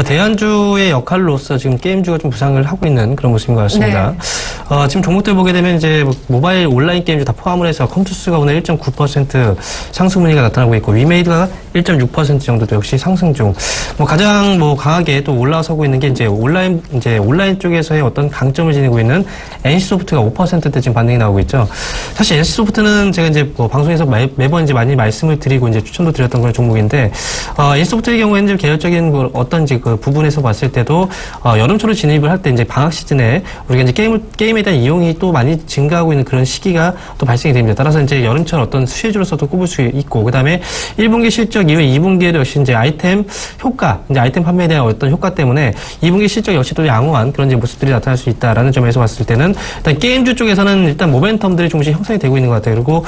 S4: 대안주의 역할로서 지금 게임주가 좀 부상을 하고 있는 그런 모습인 것 같습니다. 네. 지금 종목들 보게 되면 모바일 온라인 게임주 다 포함을 해서 컴투스가 오늘 1.9% 상승 분위기가 나타나고 있고 위메이드가 1.6% 정도도 역시 상승 중. 가장 강하게 또 올라서고 있는 게 온라인 쪽에서의 어떤 강점을 지니고 있는 NC소프트가 5%대 지금 반등이 나오고 있죠. 사실 NC소프트는 제가 방송에서 매번 많이 말씀을 드리고 추천도 드렸던 그런 종목인데, NC소프트의 경우에는 계열적인 어떤 그 부분에서 봤을 때도, 여름철로 진입을 할 때 방학 시즌에 우리가 게임에 대한 이용이 또 많이 증가하고 있는 그런 시기가 또 발생이 됩니다. 따라서 여름철 어떤 수혜주로서도 꼽을 수 있고, 그 다음에 1분기 실적 이후에 2분기에도 역시 아이템 효과, 아이템 판매에 대한 어떤 효과 때문에 2분기 실적 역시 또 양호한 그런 모습들이 나타날 수 있다라는 점에서 봤을 때는 일단 게임주 쪽에서는 일단 모멘텀들이 조금씩 형성이 되고 있는 것 같아요. 그리고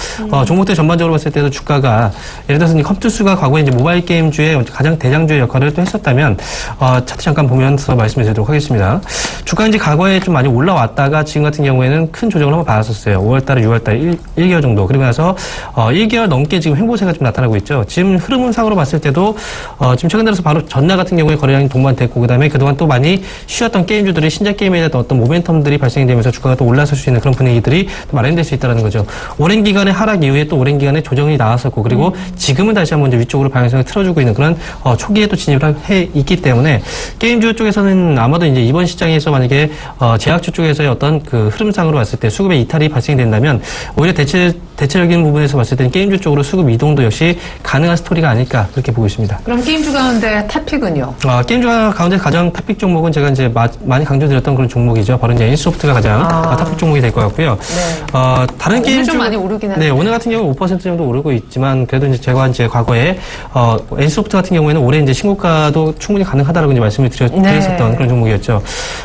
S4: 종목들 전반적으로 봤을 때도 주가가 예를 들어서 컴투스가 과거에 모바일 게임주의 가장 대장주의 역할을 또 했었다면 차트 잠깐 보면서 말씀을 드리도록 하겠습니다. 주가 과거에 좀 많이 올라왔다가 지금 같은 경우에는 큰 조정을 한번 받았었어요. 5월달에 6월달에 1개월 정도. 그리고 나서 1개월 넘게 지금 횡보세가 좀 나타나고 있죠. 지금 흐름상으로 봤을 때도 지금 최근 들어서 바로 전날 같은 경우에 거래량이 동반됐고 그다음에 그동안 또 많이 쉬었던 게임주들이 신작 게임에 대한 어떤 모멘텀들이 발생이 되면서 주가가 또 올라설 수 있는 그런 분위기들이 또 마련될 수 있다는 거죠. 오랜 기간의 하락 이후에 또 오랜 기간의 조정이 나왔었고 그리고 지금은 다시 한번 위쪽으로 방향성을 틀어주고 있는 그런 초기에 또 진입을 해 있기 때문에 게임주 쪽에서는 아마도 이번 시장에서 만약에 제약주 쪽에서의 어떤 그 흐름상으로 봤을 때 수급의 이탈이 발생이 된다면 오히려 대체적인 부분에서 봤을 때는 게임주 쪽으로 수급 이동도 역시 가능한 스토리가 아닐까 그렇게 보고 있습니다.
S2: 그럼 게임주 가운데 탑픽은요?
S4: 게임주 가운데 가장 탑픽 종목은 제가 많이 강조드렸던 그런 종목이죠. 바로 NC소프트가 가장 탑픽 종목이 될 것 같고요.
S2: 네.
S4: 다른 게임주
S2: 좀 많이 오르긴
S4: 네, 오늘 같은 경우는 5% 정도 오르고 있지만 그래도 이제 제가 이제 과거에 NC소프트 같은 경우에는 올해 이제 신고가도 충분히 가능하다라고 이제 말씀을 드렸었던 그런 종목이었죠.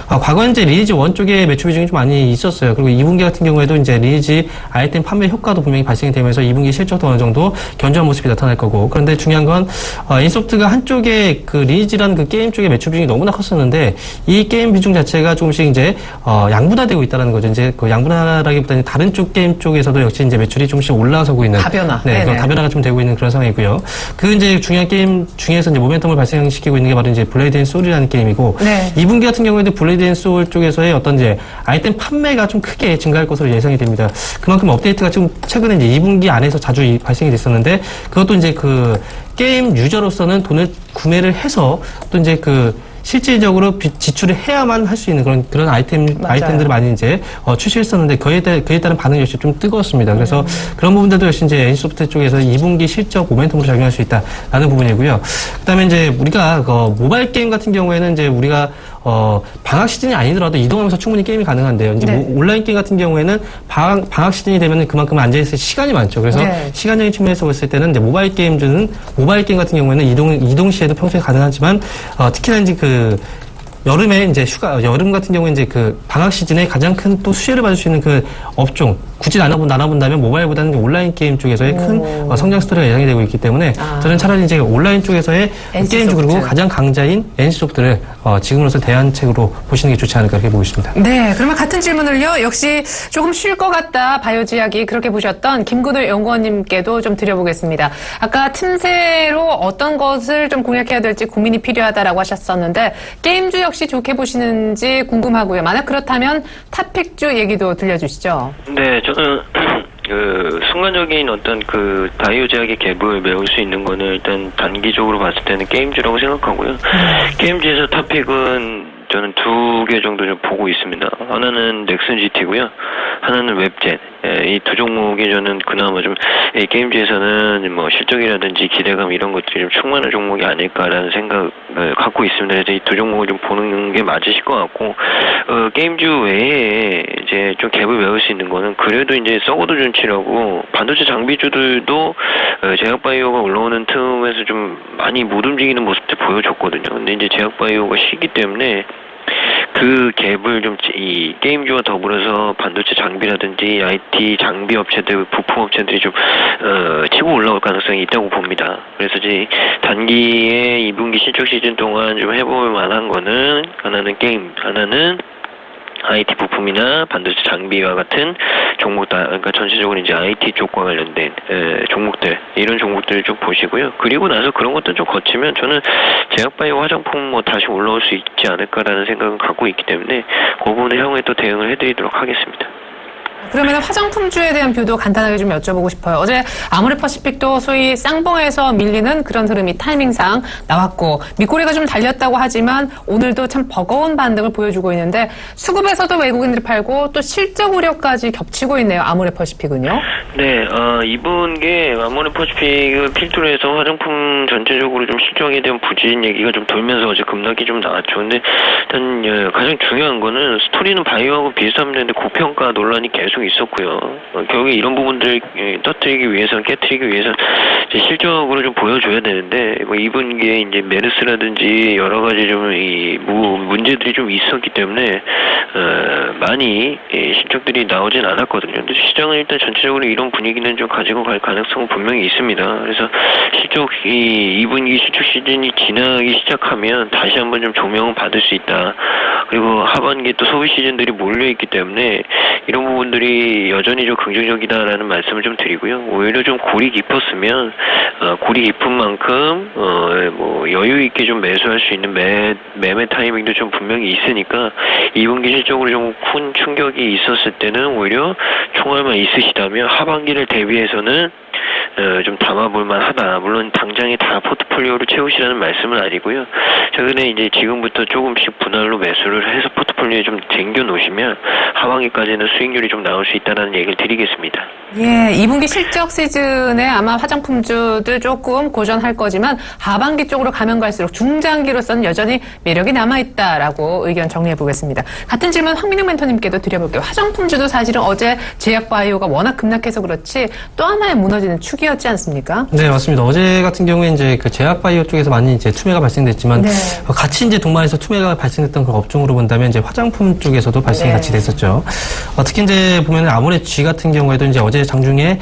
S4: 과거에 이제 리니지 1 쪽에 매출 비중이 좀 많이 있었어요. 그리고 2분기 같은 경우에도 이제 리니지 아이템 판매 효과도 분명히 발생이 되면서 2분기 실적도 어느 정도 견조한 모습이 나타날 거고. 그런데 중요한 건 NC소프트가 한쪽에 그 리니지라는 그 게임 쪽의 매출 비중이 너무나 컸었는데 이 게임 비중 자체가 조금씩 이제 양분화되고 있다는 거죠. 이제 그 양분화라기보다는 다른 쪽 게임 쪽에서도 역시 이제 매출이 조금씩 올라서고 있는
S2: 다변화.
S4: 네, 다변화가 좀 되고 있는 그런 상황이고요. 그 이제 중요한 게임 중에서 이제 모멘텀을 발생시키고 있는 게 바로 이제 블레이드 앤 소울이라는 게임이고 2분기 같은 경우에도 블레이드 앤 소울 쪽에서의 어떤 이제 아이템 판매가 좀 크게 증가할 것으로 예상이 됩니다. 그만큼 업데이트가 좀 최근에 이제 2분기 안에서 자주 발생이 됐었는데 그것도 이제 그 게임 유저로서는 돈을 구매를 해서 또 이제 그 실질적으로 지출을 해야만 할 수 있는 그런 아이템들을 많이 이제 출시했었는데 그에 따른 반응이 역시 좀 뜨거웠습니다. 그래서 그런 부분들도 역시 이제 NC소프트 쪽에서 2분기 실적 모멘텀으로 작용할 수 있다라는 부분이고요. 그다음에 이제 우리가 모바일 게임 같은 경우에는 이제 우리가 방학 시즌이 아니더라도 이동하면서 충분히 게임이 가능한데요. 이제 온라인 게임 같은 경우에는 방학 시즌이 되면 그만큼 앉아있을 시간이 많죠. 그래서 시간적인 측면에서 봤을 때는 이제 모바일 게임 같은 경우에는 이동 시에도 평소에 가능하지만 특히나 이제 여름에 이제 여름 같은 경우에 이제 그 방학 시즌에 가장 큰 또 수혜를 받을 수 있는 그 업종, 굳이 나눠본다면 모바일보다는 온라인 게임 쪽에서의 큰 성장 스토리가 예상이 되고 있기 때문에 저는 차라리 이제 온라인 쪽에서의 게임주 그리고 가장 강자인 NC소프트를 지금으로서 대안책으로 보시는 게 좋지 않을까 그렇게 보고 있습니다.
S2: 네, 그러면 같은 질문을요. 역시 조금 쉴 것 같다 바이오지약이 그렇게 보셨던 김근우 연구원님께도 좀 드려보겠습니다. 아까 틈새로 어떤 것을 좀 공략해야 될지 고민이 필요하다라고 하셨었는데 게임주 역시 좋게 보시는지 궁금하고요. 만약 그렇다면 탑픽주 얘기도 들려주시죠.
S3: 네, 저는 순간적인 어떤 그 바이오제약의 갭을 메울 수 있는 거는 일단 단기적으로 봤을 때는 게임주라고 생각하고요. 게임주에서 탑픽은 저는 2개 정도 좀 보고 있습니다. 하나는 넥슨 GT고요. 하나는 웹젠. 이 두 종목이 저는 그나마 좀 게임주에서는 뭐 실적이라든지 기대감 이런 것들이 좀 충만한 종목이 아닐까라는 생각을 갖고 있습니다. 그래서 이 두 종목을 좀 보는 게 맞으실 것 같고 게임주 외에 이제 좀 갭을 메울 수 있는 거는 그래도 이제 서거드 준치라고 반도체 장비주들도 제약바이오가 올라오는 틈에서 좀 많이 못 움직이는 모습들 보여줬거든요. 근데 이제 제약바이오가 쉬기 때문에 그 갭을 좀 이 게임주와 더불어서 반도체 장비라든지 IT 장비 업체들, 부품 업체들이 좀 치고 올라올 가능성이 있다고 봅니다. 그래서 이제 단기에 2분기 실적 시즌 동안 좀 해볼 만한 거는 하나는 게임, 하나는 IT 부품이나 반도체 장비와 같은 종목들, 그러니까 전체적으로 이제 IT 쪽과 관련된 종목들, 이런 종목들을 좀 보시고요. 그리고 나서 그런 것들 좀 거치면 저는 제약바이오 화장품 뭐 다시 올라올 수 있지 않을까라는 생각은 갖고 있기 때문에 그 부분에 향후에 또 대응을 해드리도록 하겠습니다.
S2: 그러면 화장품주에 대한 뷰도 간단하게 좀 여쭤보고 싶어요. 어제 아모레퍼시픽도 소위 쌍봉에서 밀리는 그런 흐름이 타이밍상 나왔고 밑꼬리가 좀 달렸다고 하지만 오늘도 참 버거운 반등을 보여주고 있는데 수급에서도 외국인들이 팔고 또 실적 우려까지 겹치고 있네요. 아모레퍼시픽은요.
S3: 네, 이분께 아모레퍼시픽을 필두로 해서 화장품 전체적으로 좀 실적에 대한 부진 얘기가 좀 돌면서 어제 급락이 좀 나왔죠. 근데 일단 가장 중요한 거는 스토리는 바이오하고 비슷하면 되는데 고평가 논란이 계속 있었고요. 결국에 이런 부분들 깨트리기 위해서 이제 실적으로 좀 보여줘야 되는데 뭐 이분기에 이제 메르스라든지 여러 가지 좀 문제들이 좀 있었기 때문에 많이 실적들이 나오진 않았거든요. 근데 시장은 일단 전체적으로 이런 분위기는 좀 가지고 갈 가능성은 분명히 있습니다. 그래서 이 2분기 실적 시즌이 지나기 시작하면 다시 한번 좀 조명을 받을 수 있다. 그리고 하반기에 또 소비 시즌들이 몰려있기 때문에 이런 부분들이 여전히 좀 긍정적이다라는 말씀을 좀 드리고요. 오히려 좀 골이 깊었으면 골이 깊은 만큼 뭐 여유 있게 좀 매수할 수 있는 매매 타이밍도 좀 분명히 있으니까 2분기 실적으로 좀 큰 충격이 있었을 때는 오히려 총알만 있으시다면 하반기를 대비해서는 좀 담아볼 만하다. 물론 당장에 다 포트폴리오를 채우시라는 말씀은 아니고요. 최근에 이제 지금부터 조금씩 분할로 매수를 해서 포트폴리오에 좀 쟁겨 놓으시면 하반기까지는 수익률이 좀 나올 수 있다는 얘기를 드리겠습니다.
S2: 예, 2분기 실적 시즌에 아마 화장품주들 조금 고전할 거지만 하반기 쪽으로 가면 갈수록 중장기로서는 여전히 매력이 남아있다라고 의견 정리해 보겠습니다. 같은 질문 황민영 멘토님께도 드려볼게요. 화장품주도 사실은 어제 제약바이오가 워낙 급락해서 그렇지 또 하나의 무너지는 축이었지 않습니까?
S4: 네, 맞습니다. 어제 같은 경우에 이제 그 제약바이오 쪽에서 많이 이제 투매가 발생됐지만
S2: 네.
S4: 같이 이제 동반해서 투매가 발생됐던 그런 업종으로 본다면 이제 화장품 쪽에서도 발생이
S2: 네.
S4: 같이 됐었죠. 특히 이제 보면 아모레 G 같은 경우에도 이제 어제 장중에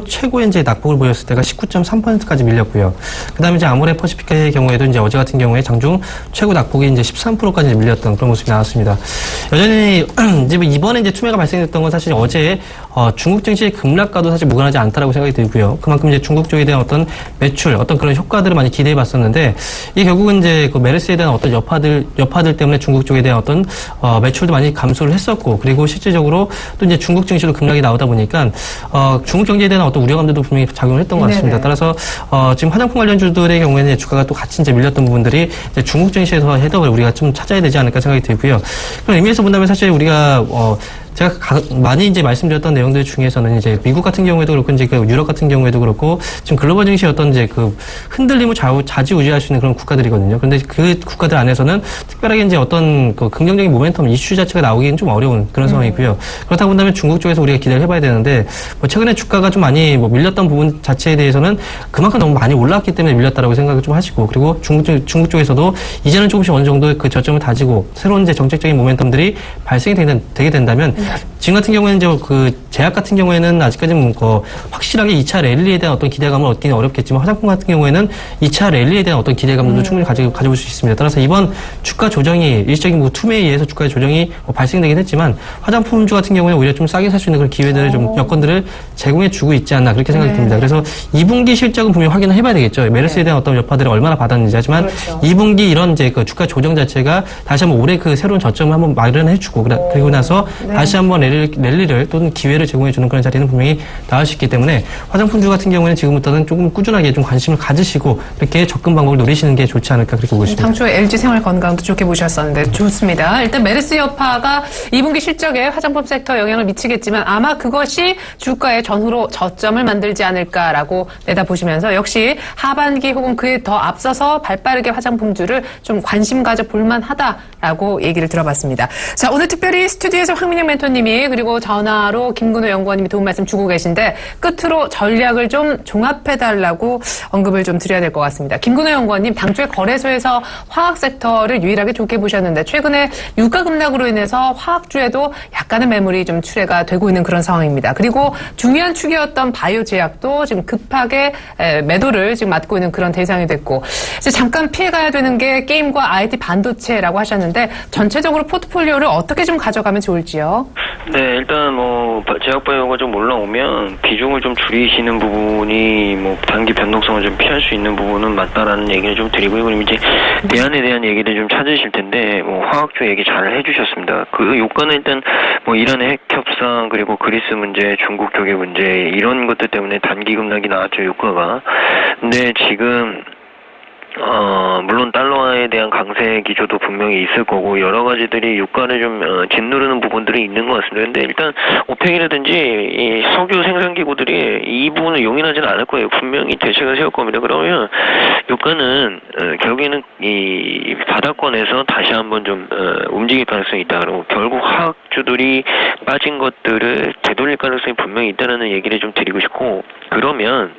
S4: 최고의 이제 낙폭을 보였을 때가 19.3%까지 밀렸고요. 그다음에 이제 아모레 퍼시픽의 경우에도 이제 어제 같은 경우에 장중 최고 낙폭이 이제 13%까지 밀렸던 그런 모습이 나왔습니다. 여전히 이제 이번에 이제 투매가 발생됐던 건 사실 어제 중국 증시의 급락과도 사실 무관하지 않다라고 생각이 들고요. 그만큼 이제 중국 쪽에 대한 어떤 매출, 어떤 그런 효과들을 많이 기대해 봤었는데 이게 결국은 이제 그 메르스에 대한 어떤 여파들 때문에 중국 쪽에 대한 어떤 매출도 많이 감소를 했었고, 그리고 실질적으로 또 이제 중국 증시도 급락이 나오다 보니까 중국 경제에 대한 어떤 우려감들도 분명히 작용을 했던 것 같습니다.
S2: 네네.
S4: 따라서 지금 화장품 관련주들의 경우에는 주가가 또 같이 이제 밀렸던 부분들이 이제 중국 증시에서 해답을 우리가 좀 찾아야 되지 않을까 생각이 들고요. 그런 의미에서 본다면 사실 우리가 제가 많이 이제 말씀드렸던 내용들 중에서는 이제 미국 같은 경우에도 그렇고 이제 그 유럽 같은 경우에도 그렇고 지금 글로벌 증시의 어떤 이제 그 흔들림을 좌지우지할 수 있는 그런 국가들이거든요. 그런데 그 국가들 안에서는 특별하게 이제 어떤 그 긍정적인 모멘텀 이슈 자체가 나오기는 좀 어려운 그런 상황이고요. 그렇다고 본다면 중국 쪽에서 우리가 기대를 해봐야 되는데 최근에 주가가 좀 많이 밀렸던 부분 자체에 대해서는 그만큼 너무 많이 올랐기 때문에 밀렸다라고 생각을 좀 하시고, 그리고 중국 쪽에서도 이제는 조금씩 어느 정도 그 저점을 다지고 새로운 이제 정책적인 모멘텀들이 발생이 되게 된다면 지금 같은 경우에는 이제 그 제약 같은 경우에는 아직까지는 확실하게 2차 랠리에 대한 어떤 기대감을 얻기는 어렵겠지만 화장품 같은 경우에는 2차 랠리에 대한 어떤 기대감도 충분히 가져볼 수 있습니다. 따라서 이번 주가 조정이 일시적인 투매에 의해서 주가의 조정이 발생되긴 했지만 화장품주 같은 경우에 오히려 좀 싸게 살 수 있는 그런 기회들을 좀 여건들을 제공해주고 있지 않나 그렇게 생각이 듭니다. 그래서 2분기 실적은 분명히 확인을 해봐야 되겠죠. 메르스에 대한 어떤 여파들을 얼마나 받았는지. 하지만
S2: 그렇죠.
S4: 2분기 이런 이제 그 주가 조정 자체가 다시 한번 올해 그 새로운 저점을 한번 마련해주고 그리고 나서 다시 한번 랠리를 또는 기회를 제공해주는 그런 자리는 분명히 나올 수 있기 때문에 화장품주 같은 경우에는 지금부터는 조금 꾸준하게 좀 관심을 가지시고 이렇게 접근 방법을 노리시는 게 좋지 않을까 그렇게 보고 있습니다.
S2: 당초에 LG 생활건강도 좋게 보셨었는데 좋습니다. 일단 메르스 여파가 2분기 실적에 화장품 섹터에 영향을 미치겠지만 아마 그것이 주가의 전후로 저점을 만들지 않을까라고 내다보시면서 역시 하반기 혹은 그에 더 앞서서 발빠르게 화장품주를 좀 관심 가져볼 만하다라고 얘기를 들어봤습니다. 자, 오늘 특별히 스튜디오에서 황민영 멘토님이 그리고 전화로 김근호 연구원님이 도움 말씀 주고 계신데 끝으로 전략을 좀 종합해달라고 언급을 좀 드려야 될 것 같습니다. 김근호 연구원님, 당초에 거래소에서 화학 섹터를 유일하게 좋게 보셨는데 최근에 유가 급락으로 인해서 화학주에도 약간의 매물이 좀 출회가 되고 있는 그런 상황입니다. 그리고 중요한 축이었던 바이오 제약도 지금 급하게 매도를 지금 맞고 있는 그런 대상이 됐고, 이제 잠깐 피해가야 되는 게 게임과 IT 반도체라고 하셨는데 전체적으로 포트폴리오를 어떻게 좀 가져가면 좋을지요?
S3: 네, 일단 제약바이오가 좀 올라오면 비중을 좀 줄이시는 부분이 단기 변동성을 좀 피할 수 있는 부분은 맞다라는 얘기를 좀 드리고요. 그럼 이제 대안에 대한 얘기를 좀 찾으실 텐데 화학주 얘기 잘 해주셨습니다. 그 요건은 일단 이란의 핵 협상 그리고 그리스 문제, 중국 쪽의 문제 이런 것들 때문에 단기 급락이 나왔죠, 유가가. 근데 지금 물론 달러화에 대한 강세 기조도 분명히 있을 거고 여러 가지들이 유가를 좀 짓누르는 부분들이 있는 것 같습니다. 근데 일단 오펙이라든지 이 석유 생산기구들이 이 부분을 용인하지는 않을 거예요. 분명히 대책을 세울 겁니다. 그러면 유가는 결국에는 이 바닥권에서 다시 한번 좀 움직일 가능성이 있다. 그리고 결국 화학주들이 빠진 것들을 되돌릴 가능성이 분명히 있다는 얘기를 좀 드리고 싶고, 그러면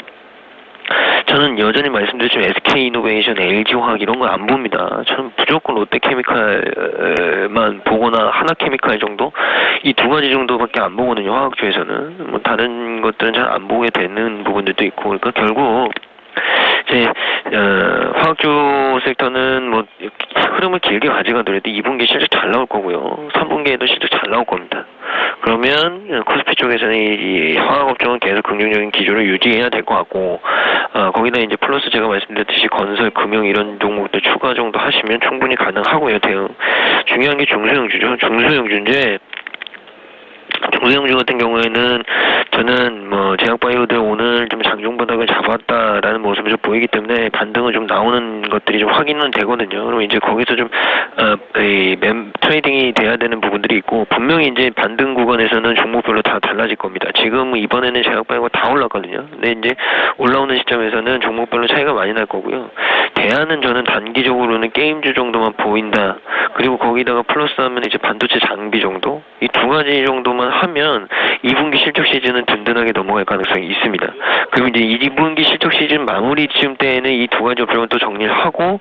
S3: 저는 여전히 말씀드렸지만 SK이노베이션, LG화학 이런 거 안 봅니다. 저는 무조건 롯데케미칼만 보거나 하나케미칼 정도? 이 두 가지 정도밖에 안 보거든요, 화학주에서는. 다른 것들은 잘 안 보게 되는 부분들도 있고, 그러니까 결국 화학주 섹터는 흐름을 길게 가져가더라도 2분기 실적 잘 나올 거고요. 3분기에도 실적 잘 나올 겁니다. 그러면 코스피 쪽에서는 이 화학업종은 계속 긍정적인 기조를 유지해야 될 것 같고, 거기다 이제 플러스 제가 말씀드렸듯이 건설, 금융 이런 종목들 추가 정도 하시면 충분히 가능하고요. 대응. 중요한 게 중소형주죠. 중소형주인데 우영주 같은 경우에는 저는 뭐 제약바이오들 오늘 좀 장중 바닥을 잡았다라는 모습이 좀 보이기 때문에 반등은 좀 나오는 것들이 좀 확인은 되거든요. 그럼 이제 거기서 좀 트레이딩이 돼야 되는 부분들이 있고 분명히 이제 반등 구간에서는 종목별로 다 달라질 겁니다. 지금 이번에는 제약바이오가 다 올랐거든요. 근데 이제 올라오는 시점에서는 종목별로 차이가 많이 날 거고요. 대안은 저는 단기적으로는 게임주 정도만 보인다. 그리고 거기다가 플러스하면 이제 반도체 장비 정도 이 두 가지 정도만 하면 2분기 실적 시즌은 든든하게 넘어갈 가능성이 있습니다. 그리고 이제 2분기 실적 시즌 마무리 쯤 때에는 이 두 가지 업종을 또 정리를 하고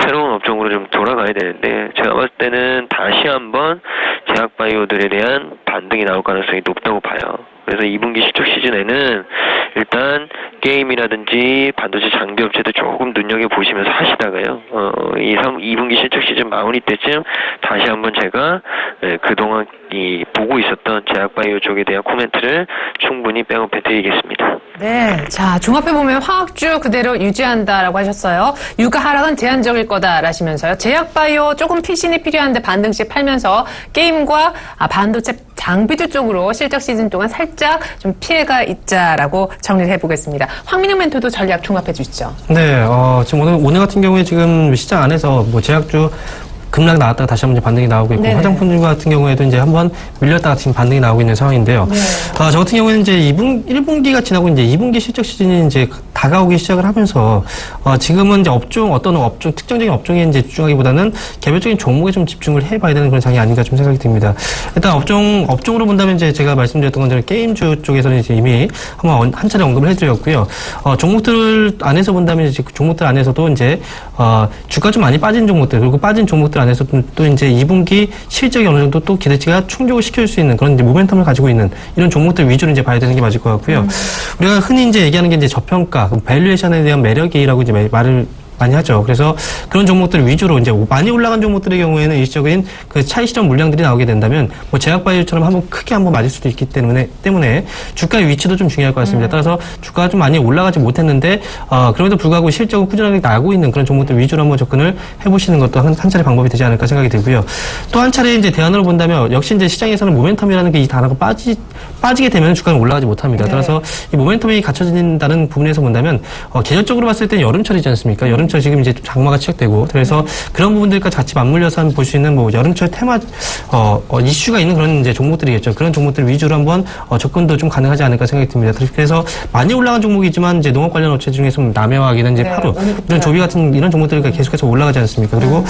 S3: 새로운 업종으로 좀 돌아가야 되는데 제가 봤을 때는 다시 한번 제약바이오들에 대한 반등이 나올 가능성이 높다고 봐요. 그래서 2분기 실적 시즌에는 일단 게임이라든지 반도체 장비 업체도 조금 눈여겨보시면서 하시다가요. 2분기 실적 시즌 마무리 때쯤 다시 한번 제가 그동안 보고 있었던 제약바이오 쪽에 대한 코멘트를 충분히 백업해드리겠습니다.
S2: 네. 자, 종합해보면 화학주 그대로 유지한다라고 하셨어요. 유가 하락은 제한적일 거다라시면서요. 제약바이오 조금 피신이 필요한데 반등씩 팔면서 게임과 반도체 장비주 쪽으로 실적 시즌 동안 살짝 좀 피해가 있자라고 정리를 해보겠습니다. 황민영 멘토도 전략 종합해 주시죠.
S4: 네, 지금 오늘 같은 경우에 지금 시장 안에서 뭐 제약주 급락 나왔다가 다시 한번 반등이 나오고 있고, 화장품주 같은 경우에도 이제 한번 밀렸다가 지금 반등이 나오고 있는 상황인데요. 네. 저 같은 경우에는 이제 1분기가 지나고 이제 2분기 실적 시즌이 이제 다가오기 시작을 하면서, 지금은 이제 어떤 업종, 특정적인 업종에 이제 집중하기보다는 개별적인 종목에 좀 집중을 해봐야 되는 그런 상황이 아닌가 좀 생각이 듭니다. 일단 업종으로 본다면 이제 제가 말씀드렸던 것처럼 게임주 쪽에서는 이제 이미 한번 한 차례 언급을 해드렸고요. 종목들 안에서 본다면 이제 종목들 안에서도 이제, 주가 좀 많이 빠진 종목들, 그리고 빠진 종목들 안에서 또 이제 2분기 실적이 어느 정도 또 기대치가 충족을 시킬 수 있는 그런 이제 모멘텀을 가지고 있는 이런 종목들 위주로 이제 봐야 되는 게 맞을 것 같고요. 우리가 흔히 이제 얘기하는 게 이제 저평가, 밸류에이션에 대한 매력이라고 이제 말을 많이 하죠. 그래서 그런 종목들 위주로 이제 많이 올라간 종목들의 경우에는 일시적인 그 차익 실현 물량들이 나오게 된다면 뭐 제약바이오처럼 크게 한번 맞을 수도 있기 때문에 주가의 위치도 좀 중요할 것 같습니다. 따라서 주가가 좀 많이 올라가지 못했는데 그럼에도 불구하고 실적은 꾸준하게 나고 있는 그런 종목들 위주로 한번 접근을 해보시는 것도 한 차례 방법이 되지 않을까 생각이 들고요. 또 한 차례 이제 대안으로 본다면 역시 이제 시장에서는 모멘텀이라는 게 이 단어가 빠지게 되면 주가는 올라가지 못합니다. 따라서 이 모멘텀이 갖춰진다는 부분에서 본다면 계절적으로 봤을 때 여름철이지 않습니까? 여름철 지금 이제 장마가 시작되고 그래서 그런 부분들까지 같이 맞물려서 한번 볼 수 있는 뭐 여름철 테마 이슈가 있는 그런 이제 종목들이겠죠. 그런 종목들 위주로 한번 접근도 좀 가능하지 않을까 생각이 듭니다. 그래서 많이 올라간 종목이지만 이제 농업 관련 업체 중에서 남해화학이나 이제 파루 이런 조비 같은 이런 종목들이 계속해서 올라가지 않습니까? 그리고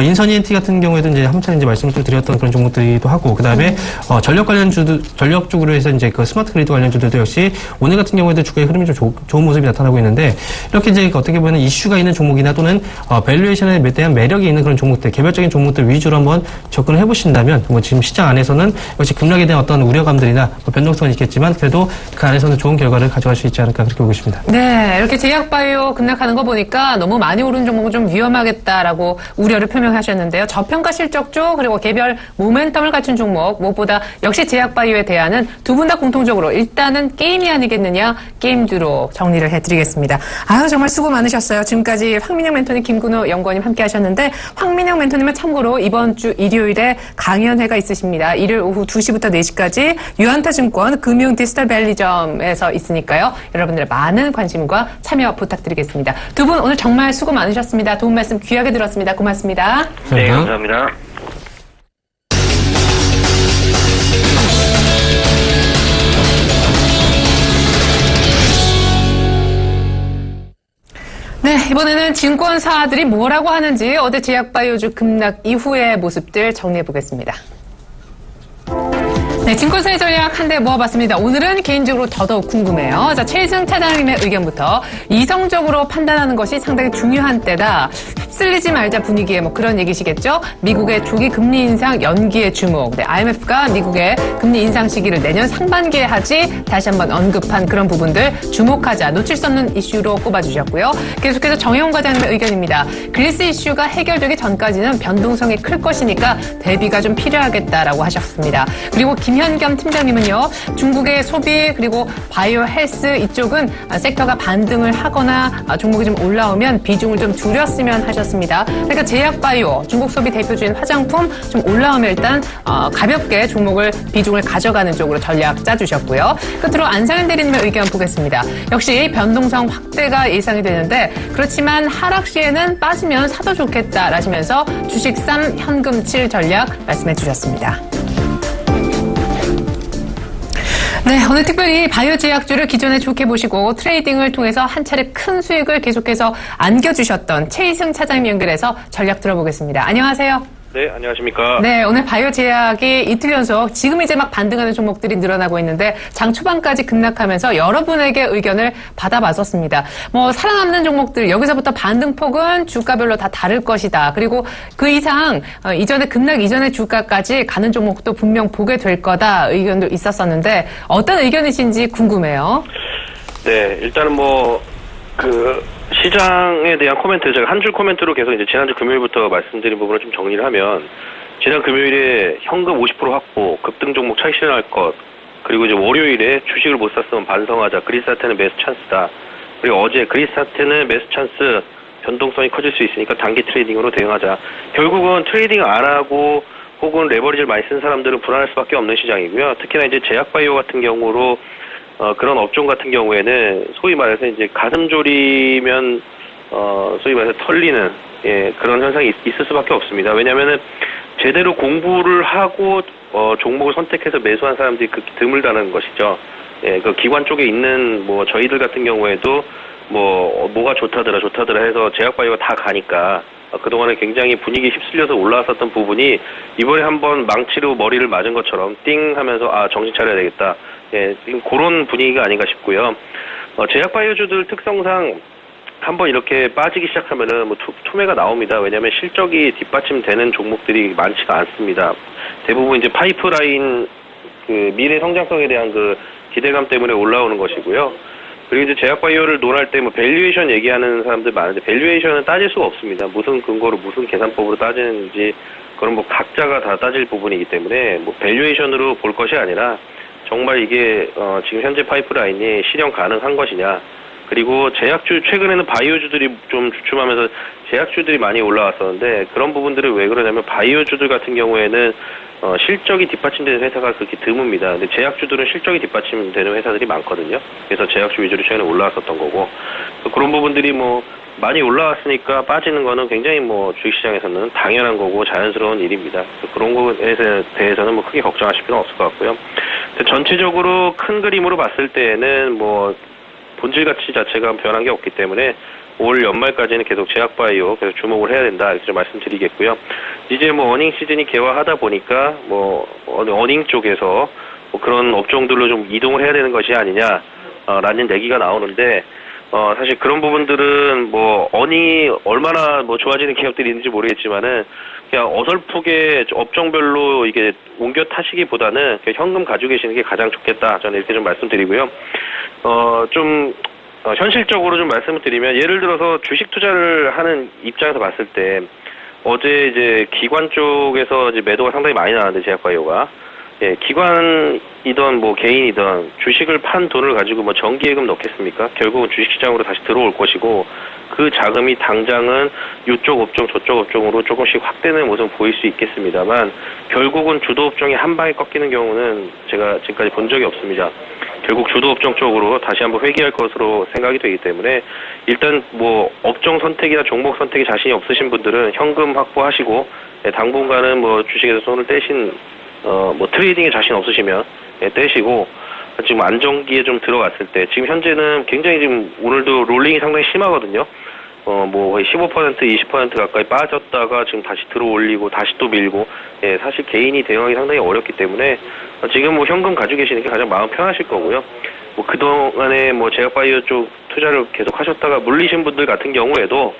S4: 인선 ENT 같은 경우에도 이제 한 차례 이제 말씀을 또 드렸던 그런 종목들이기도 하고 그다음에 전력 쪽으로 해서 이제 그 스마트 그리드 관련주들도 역시 오늘 같은 경우에도 주가의 흐름이 좀 좋은 모습이 나타나고 있는데 이렇게 이제 어떻게 보면 이슈가 있는 종목이나 또는 밸류에이션에 대한 매력이 있는 그런 종목들, 개별적인 종목들 위주로 한번 접근을 해보신다면 뭐 지금 시장 안에서는 역시 급락에 대한 어떤 우려감들이나 변동성은 있겠지만 그래도 그 안에서는 좋은 결과를 가져갈 수 있지 않을까 그렇게 보고 있습니다.
S2: 네, 이렇게 제약바이오 급락하는 거 보니까 너무 많이 오른 종목은 좀 위험하겠다라고 우려를 표명하셨는데요. 저평가 실적주 그리고 개별 모멘텀을 갖춘 종목 무엇보다 역시 제약바이오에 대한은 두 분 다 공통적으로 일단은 게임이 아니겠느냐 게임주로 정리를 해드리겠습니다. 아유 정말 수고 많으셨어요. 지금까지 황민영 멘토님, 김근호 연구원님 함께 하셨는데 황민영 멘토님은 참고로 이번 주 일요일에 강연회가 있으십니다. 일요일 오후 2시부터 4시까지 유한타증권 금융 디지털 밸리점에서 있으니까요. 여러분들의 많은 관심과 참여 부탁드리겠습니다. 두 분 오늘 정말 수고 많으셨습니다. 도움 말씀 귀하게 들었습니다. 고맙습니다.
S3: 네, 감사합니다.
S2: 네, 이번에는 증권사들이 뭐라고 하는지 어제 제약바이오주 급락 이후의 모습들 정리해보겠습니다. 네, 증권사의 전략 한 대 모아봤습니다. 오늘은 개인적으로 더더욱 궁금해요. 자, 최승 차장님의 의견부터 이성적으로 판단하는 것이 상당히 중요한 때다. 휩쓸리지 말자 분위기에 뭐 그런 얘기시겠죠? 미국의 조기 금리 인상 연기에 주목. 네, IMF가 미국의 금리 인상 시기를 내년 상반기에 하지 다시 한번 언급한 그런 부분들 주목하자. 놓칠 수 없는 이슈로 꼽아주셨고요. 계속해서 정혜원 과장님의 의견입니다. 그리스 이슈가 해결되기 전까지는 변동성이 클 것이니까 대비가 좀 필요하겠다라고 하셨습니다. 그리고 김현겸 팀장님은요. 중국의 소비 그리고 바이오 헬스 이쪽은 섹터가 반등을 하거나 종목이 좀 올라오면 비중을 좀 줄였으면 하셨습니다. 주셨습니다. 그러니까 제약바이오, 중국 소비 대표주인 화장품 좀 올라오면 일단 가볍게 종목을 비중을 가져가는 쪽으로 전략 짜주셨고요. 끝으로 안상현 대리님의 의견 보겠습니다. 역시 변동성 확대가 예상이 되는데 그렇지만 하락 시에는 빠지면 사도 좋겠다라시면서 주식 3, 현금 7 전략 말씀해 주셨습니다. 네, 오늘 특별히 바이오 제약주를 기존에 좋게 보시고 트레이딩을 통해서 한 차례 큰 수익을 계속해서 안겨주셨던 최희승 차장님 연결해서 전략 들어보겠습니다. 안녕하세요.
S7: 네, 안녕하십니까.
S2: 네, 오늘 바이오 제약이 이틀 연속 지금 이제 막 반등하는 종목들이 늘어나고 있는데 장 초반까지 급락하면서 여러분에게 의견을 받아봤었습니다. 살아남는 종목들 여기서부터 반등폭은 주가별로 다 다를 것이다. 그리고 그 이상 이전에 급락 이전의 주가까지 가는 종목도 분명 보게 될 거다 의견도 있었었는데 어떤 의견이신지 궁금해요.
S7: 네, 일단은 시장에 대한 코멘트, 제가 한 줄 코멘트로 계속 이제 지난주 금요일부터 말씀드린 부분을 좀 정리를 하면, 지난 금요일에 현금 50% 확보, 급등 종목 차익 실현할 것, 그리고 이제 월요일에 주식을 못 샀으면 반성하자, 그리스사테는 매수 찬스다. 그리고 어제 그리스사테는 매수 찬스, 변동성이 커질 수 있으니까 단기 트레이딩으로 대응하자. 결국은 트레이딩 안 하고 혹은 레버리지를 많이 쓴 사람들은 불안할 수밖에 없는 시장이고요. 특히나 이제 제약바이오 같은 경우로 그런 업종 같은 경우에는 소위 말해서 이제 가슴 졸이면 소위 말해서 털리는 그런 현상이 있을 수밖에 없습니다. 왜냐하면은 제대로 공부를 하고 종목을 선택해서 매수한 사람들이 극히 드물다는 것이죠. 그 기관 쪽에 있는 저희들 같은 경우에도 뭐가 좋다더라 해서 제약바이오가 다 가니까 그동안에 굉장히 분위기 휩쓸려서 올라왔었던 부분이 이번에 한번 망치로 머리를 맞은 것처럼 띵 하면서 정신 차려야 되겠다. 지금 그런 분위기가 아닌가 싶고요. 제약바이오주들 특성상 한번 이렇게 빠지기 시작하면은 투매가 나옵니다. 왜냐하면 실적이 뒷받침되는 종목들이 많지가 않습니다. 대부분 이제 파이프라인 미래 성장성에 대한 기대감 때문에 올라오는 것이고요. 그리고 이제 제약바이오를 논할 때 밸류에이션 얘기하는 사람들 많은데 밸류에이션은 따질 수가 없습니다. 무슨 근거로 무슨 계산법으로 따지는지 그런 각자가 다 따질 부분이기 때문에 밸류에이션으로 볼 것이 아니라 정말 이게 지금 현재 파이프라인이 실현 가능한 것이냐. 그리고 제약주 최근에는 바이오주들이 좀 주춤하면서 제약주들이 많이 올라왔었는데 그런 부분들을 왜 그러냐면 바이오주들 같은 경우에는 실적이 뒷받침되는 회사가 그렇게 드뭅니다. 근데 제약주들은 실적이 뒷받침되는 회사들이 많거든요. 그래서 제약주 위주로 최근에 올라왔었던 거고 그런 부분들이 많이 올라왔으니까 빠지는 거는 굉장히 주식시장에서는 당연한 거고 자연스러운 일입니다. 그런 거에 대해서는 크게 걱정하실 필요는 없을 것 같고요. 전체적으로 큰 그림으로 봤을 때는 본질 가치 자체가 변한 게 없기 때문에 올 연말까지는 계속 제약바이오 계속 주목을 해야 된다 이렇게 좀 말씀드리겠고요. 이제 어닝 시즌이 개화하다 보니까 어닝 쪽에서 그런 업종들로 좀 이동을 해야 되는 것이 아니냐라는 얘기가 나오는데 사실 그런 부분들은 어닝이 얼마나 좋아지는 기업들이 있는지 모르겠지만은 그냥 어설프게 업종별로 이게 옮겨 타시기보다는 그냥 현금 가지고 계시는 게 가장 좋겠다. 저는 이렇게 좀 말씀드리고요. 현실적으로 좀 말씀을 드리면 예를 들어서 주식 투자를 하는 입장에서 봤을 때 어제 이제 기관 쪽에서 이제 매도가 상당히 많이 나왔는데 제약바이오가 기관이든 개인이든 주식을 판 돈을 가지고 정기예금 넣겠습니까? 결국은 주식시장으로 다시 들어올 것이고 그 자금이 당장은 이쪽 업종 저쪽 업종으로 조금씩 확대되는 모습을 보일 수 있겠습니다만 결국은 주도 업종이 한 방에 꺾이는 경우는 제가 지금까지 본 적이 없습니다. 결국 주도 업종 쪽으로 다시 한번 회귀할 것으로 생각이 되기 때문에 일단 업종 선택이나 종목 선택에 자신이 없으신 분들은 현금 확보하시고 당분간은 주식에서 손을 떼신 트레이딩에 자신 없으시면 떼시고 지금 안정기에 좀 들어갔을 때 지금 현재는 굉장히 지금 오늘도 롤링이 상당히 심하거든요. 거의 15% 20% 가까이 빠졌다가 지금 다시 들어올리고 다시 또 밀고 사실 개인이 대응하기 상당히 어렵기 때문에 지금 현금 가지고 계시는 게 가장 마음 편하실 거고요. 그동안에 제약바이오 쪽 투자를 계속 하셨다가 물리신 분들 같은 경우에도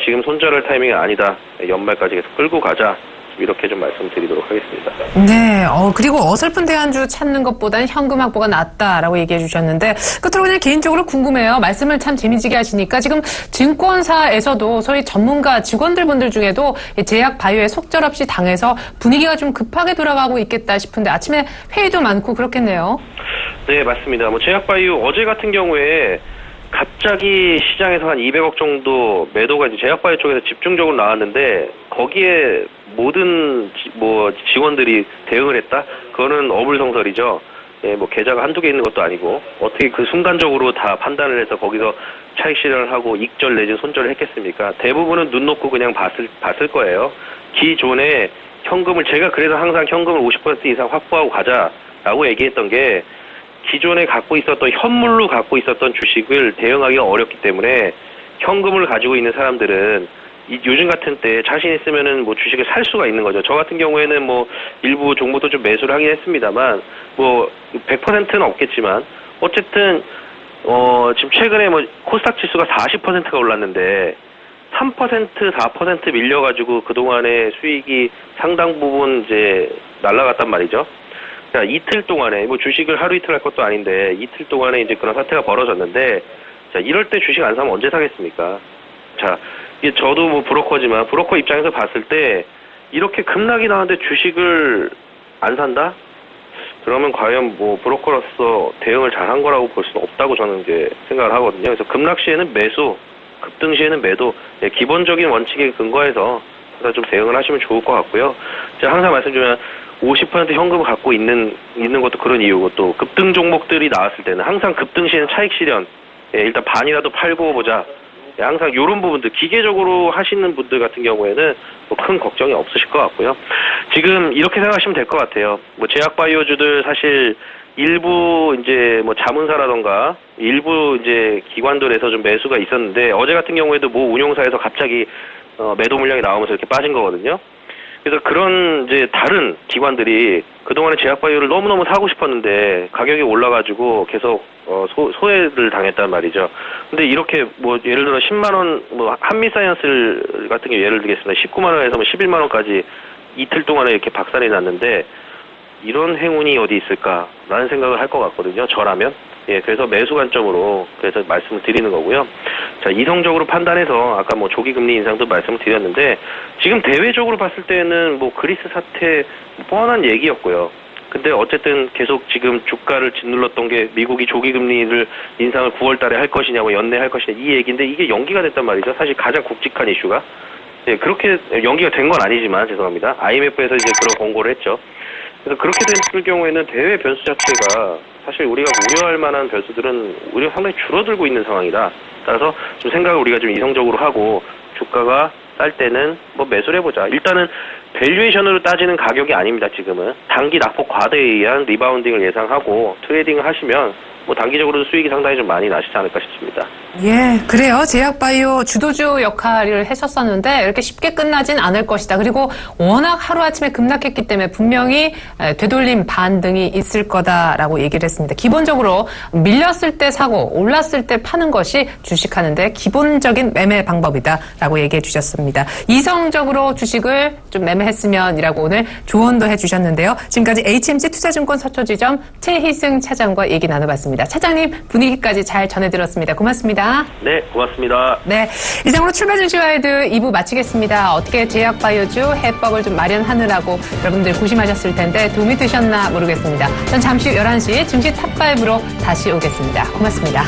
S7: 지금 손절할 타이밍이 아니다. 연말까지 계속 끌고 가자. 이렇게 좀 말씀드리도록 하겠습니다.
S2: 네, 그리고 어설픈 대안주 찾는 것보다는 현금 확보가 낫다라고 얘기해 주셨는데 끝으로 그냥 개인적으로 궁금해요. 말씀을 참 재미지게 하시니까 지금 증권사에서도 소위 전문가 직원들분들 중에도 제약 바이오에 속절없이 당해서 분위기가 좀 급하게 돌아가고 있겠다 싶은데 아침에 회의도 많고 그렇겠네요.
S7: 네, 맞습니다. 제약 바이오 어제 같은 경우에 갑자기 시장에서 한 200억 정도 매도가 이제 제약바이오 쪽에서 집중적으로 나왔는데 거기에 모든 직원들이 대응을 했다? 그거는 어불성설이죠. 예, 뭐 계좌가 한두 개 있는 것도 아니고 어떻게 그 순간적으로 다 판단을 해서 거기서 차익 실현을 하고 익절 내지 손절을 했겠습니까? 대부분은 눈 놓고 그냥 봤을 거예요. 기존에 현금을 제가 그래서 항상 현금을 50% 이상 확보하고 가자라고 얘기했던 게 기존에 갖고 있었던 현물로 갖고 있었던 주식을 대응하기가 어렵기 때문에 현금을 가지고 있는 사람들은 요즘 같은 때 자신 있으면은 뭐 주식을 살 수가 있는 거죠. 저 같은 경우에는 뭐 일부 종목도 좀 매수를 하긴 했습니다만 뭐 100%는 없겠지만 어쨌든 지금 최근에 뭐 코스닥 지수가 40%가 올랐는데 3% 4% 밀려가지고 그동안의 수익이 상당 부분 이제 날라갔단 말이죠. 자, 이틀 동안에 뭐 주식을 하루 이틀 할 것도 아닌데 이틀 동안에 이제 그런 사태가 벌어졌는데 자, 이럴 때 주식 안 사면 언제 사겠습니까? 자, 이게 저도 뭐 브로커지만 브로커 입장에서 봤을 때 이렇게 급락이 나왔는데 주식을 안 산다? 그러면 과연 뭐 브로커로서 대응을 잘한 거라고 볼 수는 없다고 저는 이제 생각을 하거든요. 그래서 급락 시에는 매수, 급등 시에는 매도, 기본적인 원칙에 근거해서 좀 대응을 하시면 좋을 것 같고요. 제가 항상 말씀드리면 50% 현금을 갖고 있는 것도 그런 이유고 또 급등 종목들이 나왔을 때는 항상 급등 시에는 차익 실현, 일단 반이라도 팔고 보자. 항상 이런 부분들 기계적으로 하시는 분들 같은 경우에는 뭐 큰 걱정이 없으실 것 같고요. 지금 이렇게 생각하시면 될 것 같아요. 뭐 제약바이오주들 사실 일부 이제 뭐 자문사라던가 일부 이제 기관들에서 좀 매수가 있었는데 어제 같은 경우에도 뭐 운용사에서 갑자기 매도 물량이 나오면서 이렇게 빠진 거거든요. 그래서 그런 이제 다른 기관들이 그동안에 제약바이오를 너무너무 사고 싶었는데 가격이 올라가지고 계속 소외를 당했단 말이죠. 근데 이렇게 뭐 예를 들어 10만 원 뭐 한미사이언스 같은 게 예를 들겠습니다. 19만 원에서 뭐 11만 원까지 이틀 동안에 이렇게 박살이 났는데 이런 행운이 어디 있을까라는 생각을 할 것 같거든요. 저라면. 예, 그래서 매수 관점으로 그래서 말씀을 드리는 거고요. 자, 이성적으로 판단해서 아까 뭐 조기 금리 인상도 말씀을 드렸는데 지금 대외적으로 봤을 때는 뭐 그리스 사태 뻔한 얘기였고요. 근데 어쨌든 계속 지금 주가를 짓눌렀던 게 미국이 조기 금리를 인상을 9월 달에 할 것이냐고 연내할 것이냐 이 얘기인데 이게 연기가 됐단 말이죠. 사실 가장 굵직한 이슈가. 예, 그렇게 연기가 된 건 아니지만 죄송합니다. IMF에서 이제 그런 권고를 했죠. 그래서 그렇게 됐을 경우에는 대외 변수 자체가 사실 우리가 우려할 만한 변수들은 오히려 상당히 줄어들고 있는 상황이다. 따라서 좀 생각을 우리가 좀 이성적으로 하고 주가가 쌀 때는 뭐 매수를 해보자. 일단은 밸류에이션으로 따지는 가격이 아닙니다. 지금은 단기 낙폭 과대에 의한 리바운딩을 예상하고 트레이딩을 하시면 뭐 단기적으로도 수익이 상당히 좀 많이 나시지 않을까 싶습니다.
S2: 예, 그래요. 제약바이오 주도주 역할을 했었었는데 이렇게 쉽게 끝나진 않을 것이다. 그리고 워낙 하루아침에 급락했기 때문에 분명히 되돌림 반등이 있을 거다라고 얘기를 했습니다. 기본적으로 밀렸을 때 사고 올랐을 때 파는 것이 주식하는데 기본적인 매매 방법이다라고 얘기해 주셨습니다. 이성적으로 주식을 좀 매매했으면이라고 오늘 조언도 해주셨는데요. 지금까지 HMC 투자증권 서초지점 최희승 차장과 얘기 나눠봤습니다. 차장님 분위기까지 잘 전해드렸습니다. 고맙습니다.
S7: 네, 고맙습니다.
S2: 네, 이상으로 출발 증시와이드 2부 마치겠습니다. 어떻게 제약바이오주 해법을 좀 마련하느라고 여러분들 고심하셨을 텐데 도움이 되셨나 모르겠습니다. 전 잠시 후 11시 증시 탑5로 다시 오겠습니다. 고맙습니다.